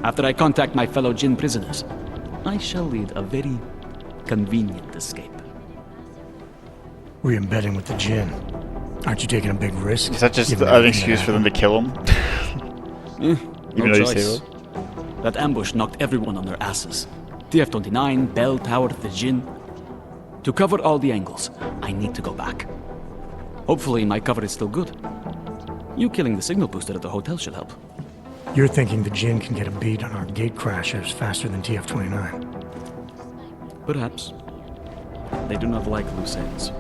H: After I contact my fellow Jinn prisoners, I shall lead a very convenient escape.
D: Re-embedding with the Jinn. Aren't you taking a big risk?
A: Is that just an excuse for them to kill him?
H: No choice. That ambush knocked everyone on their asses. TF-29, Bell Tower, the Jinn. To cover all the angles, I need to go back. Hopefully my cover is still good. You killing the signal booster at the hotel should help.
D: You're thinking the Jinn can get a beat on our gate crashers faster than TF-29.
H: Perhaps. They do not like loose ends.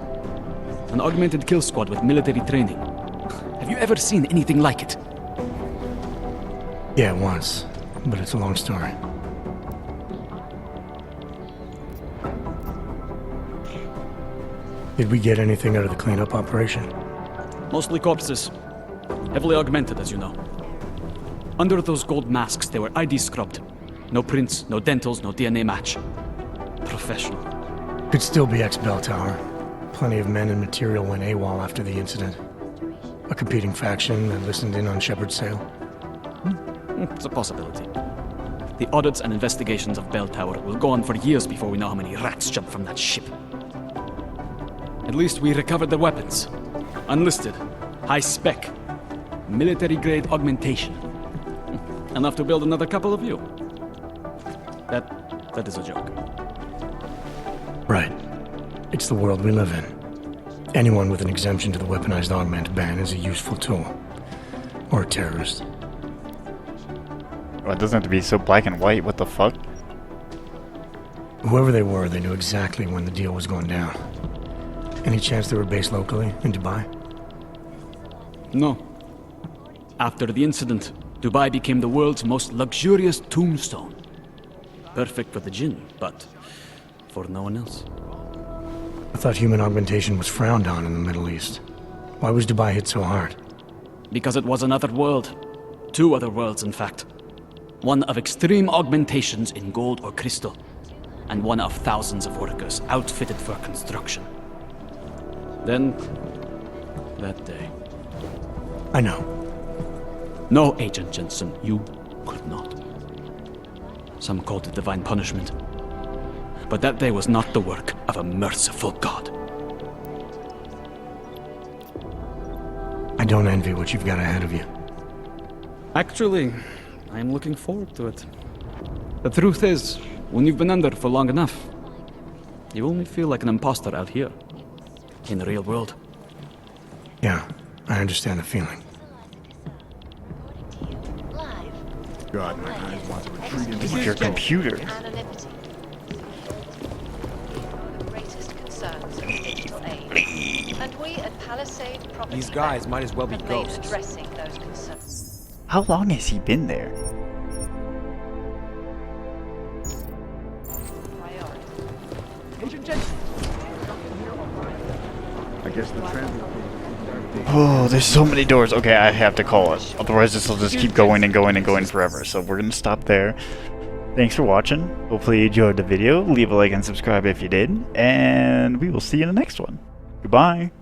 H: An augmented kill squad with military training. Have you ever seen anything like it?
D: Yeah, once. But it's a long story. Did we get anything out of the cleanup operation?
H: Mostly corpses. Heavily augmented, as you know. Under those gold masks, they were ID scrubbed. No prints, no dentals, no DNA match. Professional.
D: Could still be ex-Bell Tower. Plenty of men and material went AWOL after the incident. A competing faction that listened in on Shepard's sale.
H: It's a possibility. The audits and investigations of Bell Tower will go on for years before we know how many rats jumped from that ship. At least we recovered the weapons. Unlisted. High spec. Military-grade augmentation. Enough to build another couple of you. That is a joke.
D: Right. It's the world we live in. Anyone with an exemption to the weaponized augment ban is a useful tool. Or a terrorist.
A: Well, it doesn't have to be so black and white, what the fuck?
D: Whoever they were, they knew exactly when the deal was going down. Any chance they were based locally, in Dubai?
H: No. After the incident, Dubai became the world's most luxurious tombstone. Perfect for the Jinn, but for no one else.
D: I thought human augmentation was frowned on in the Middle East. Why was Dubai hit so hard?
H: Because it was another world. Two other worlds, in fact. One of extreme augmentations in gold or crystal, and one of thousands of workers outfitted for construction. Then, that day.
D: I know.
H: No, Agent Jensen, you could not. Some called it divine punishment. But that day was not the work of a merciful God.
D: I don't envy what you've got ahead of you.
H: Actually, I am looking forward to it. The truth is, when you've been under for long enough, you only feel like an imposter out here, in the real world.
D: Yeah, I understand the feeling.
U: God, my eyes want to retreat into
A: Your computer.
E: And we at Palisade Property
J: These guys might as well be
E: have made
J: ghosts.
E: addressing those concerns.
A: How long has he been there?
H: Agent Jensen!
U: I guess the transit.
A: Oh, there's so many doors. Okay, I have to call it. Otherwise, this will just keep going and going and going forever. So we're going to stop there. Thanks for watching. Hopefully you enjoyed the video. Leave a like and subscribe if you did. And we will see you in the next one. Goodbye.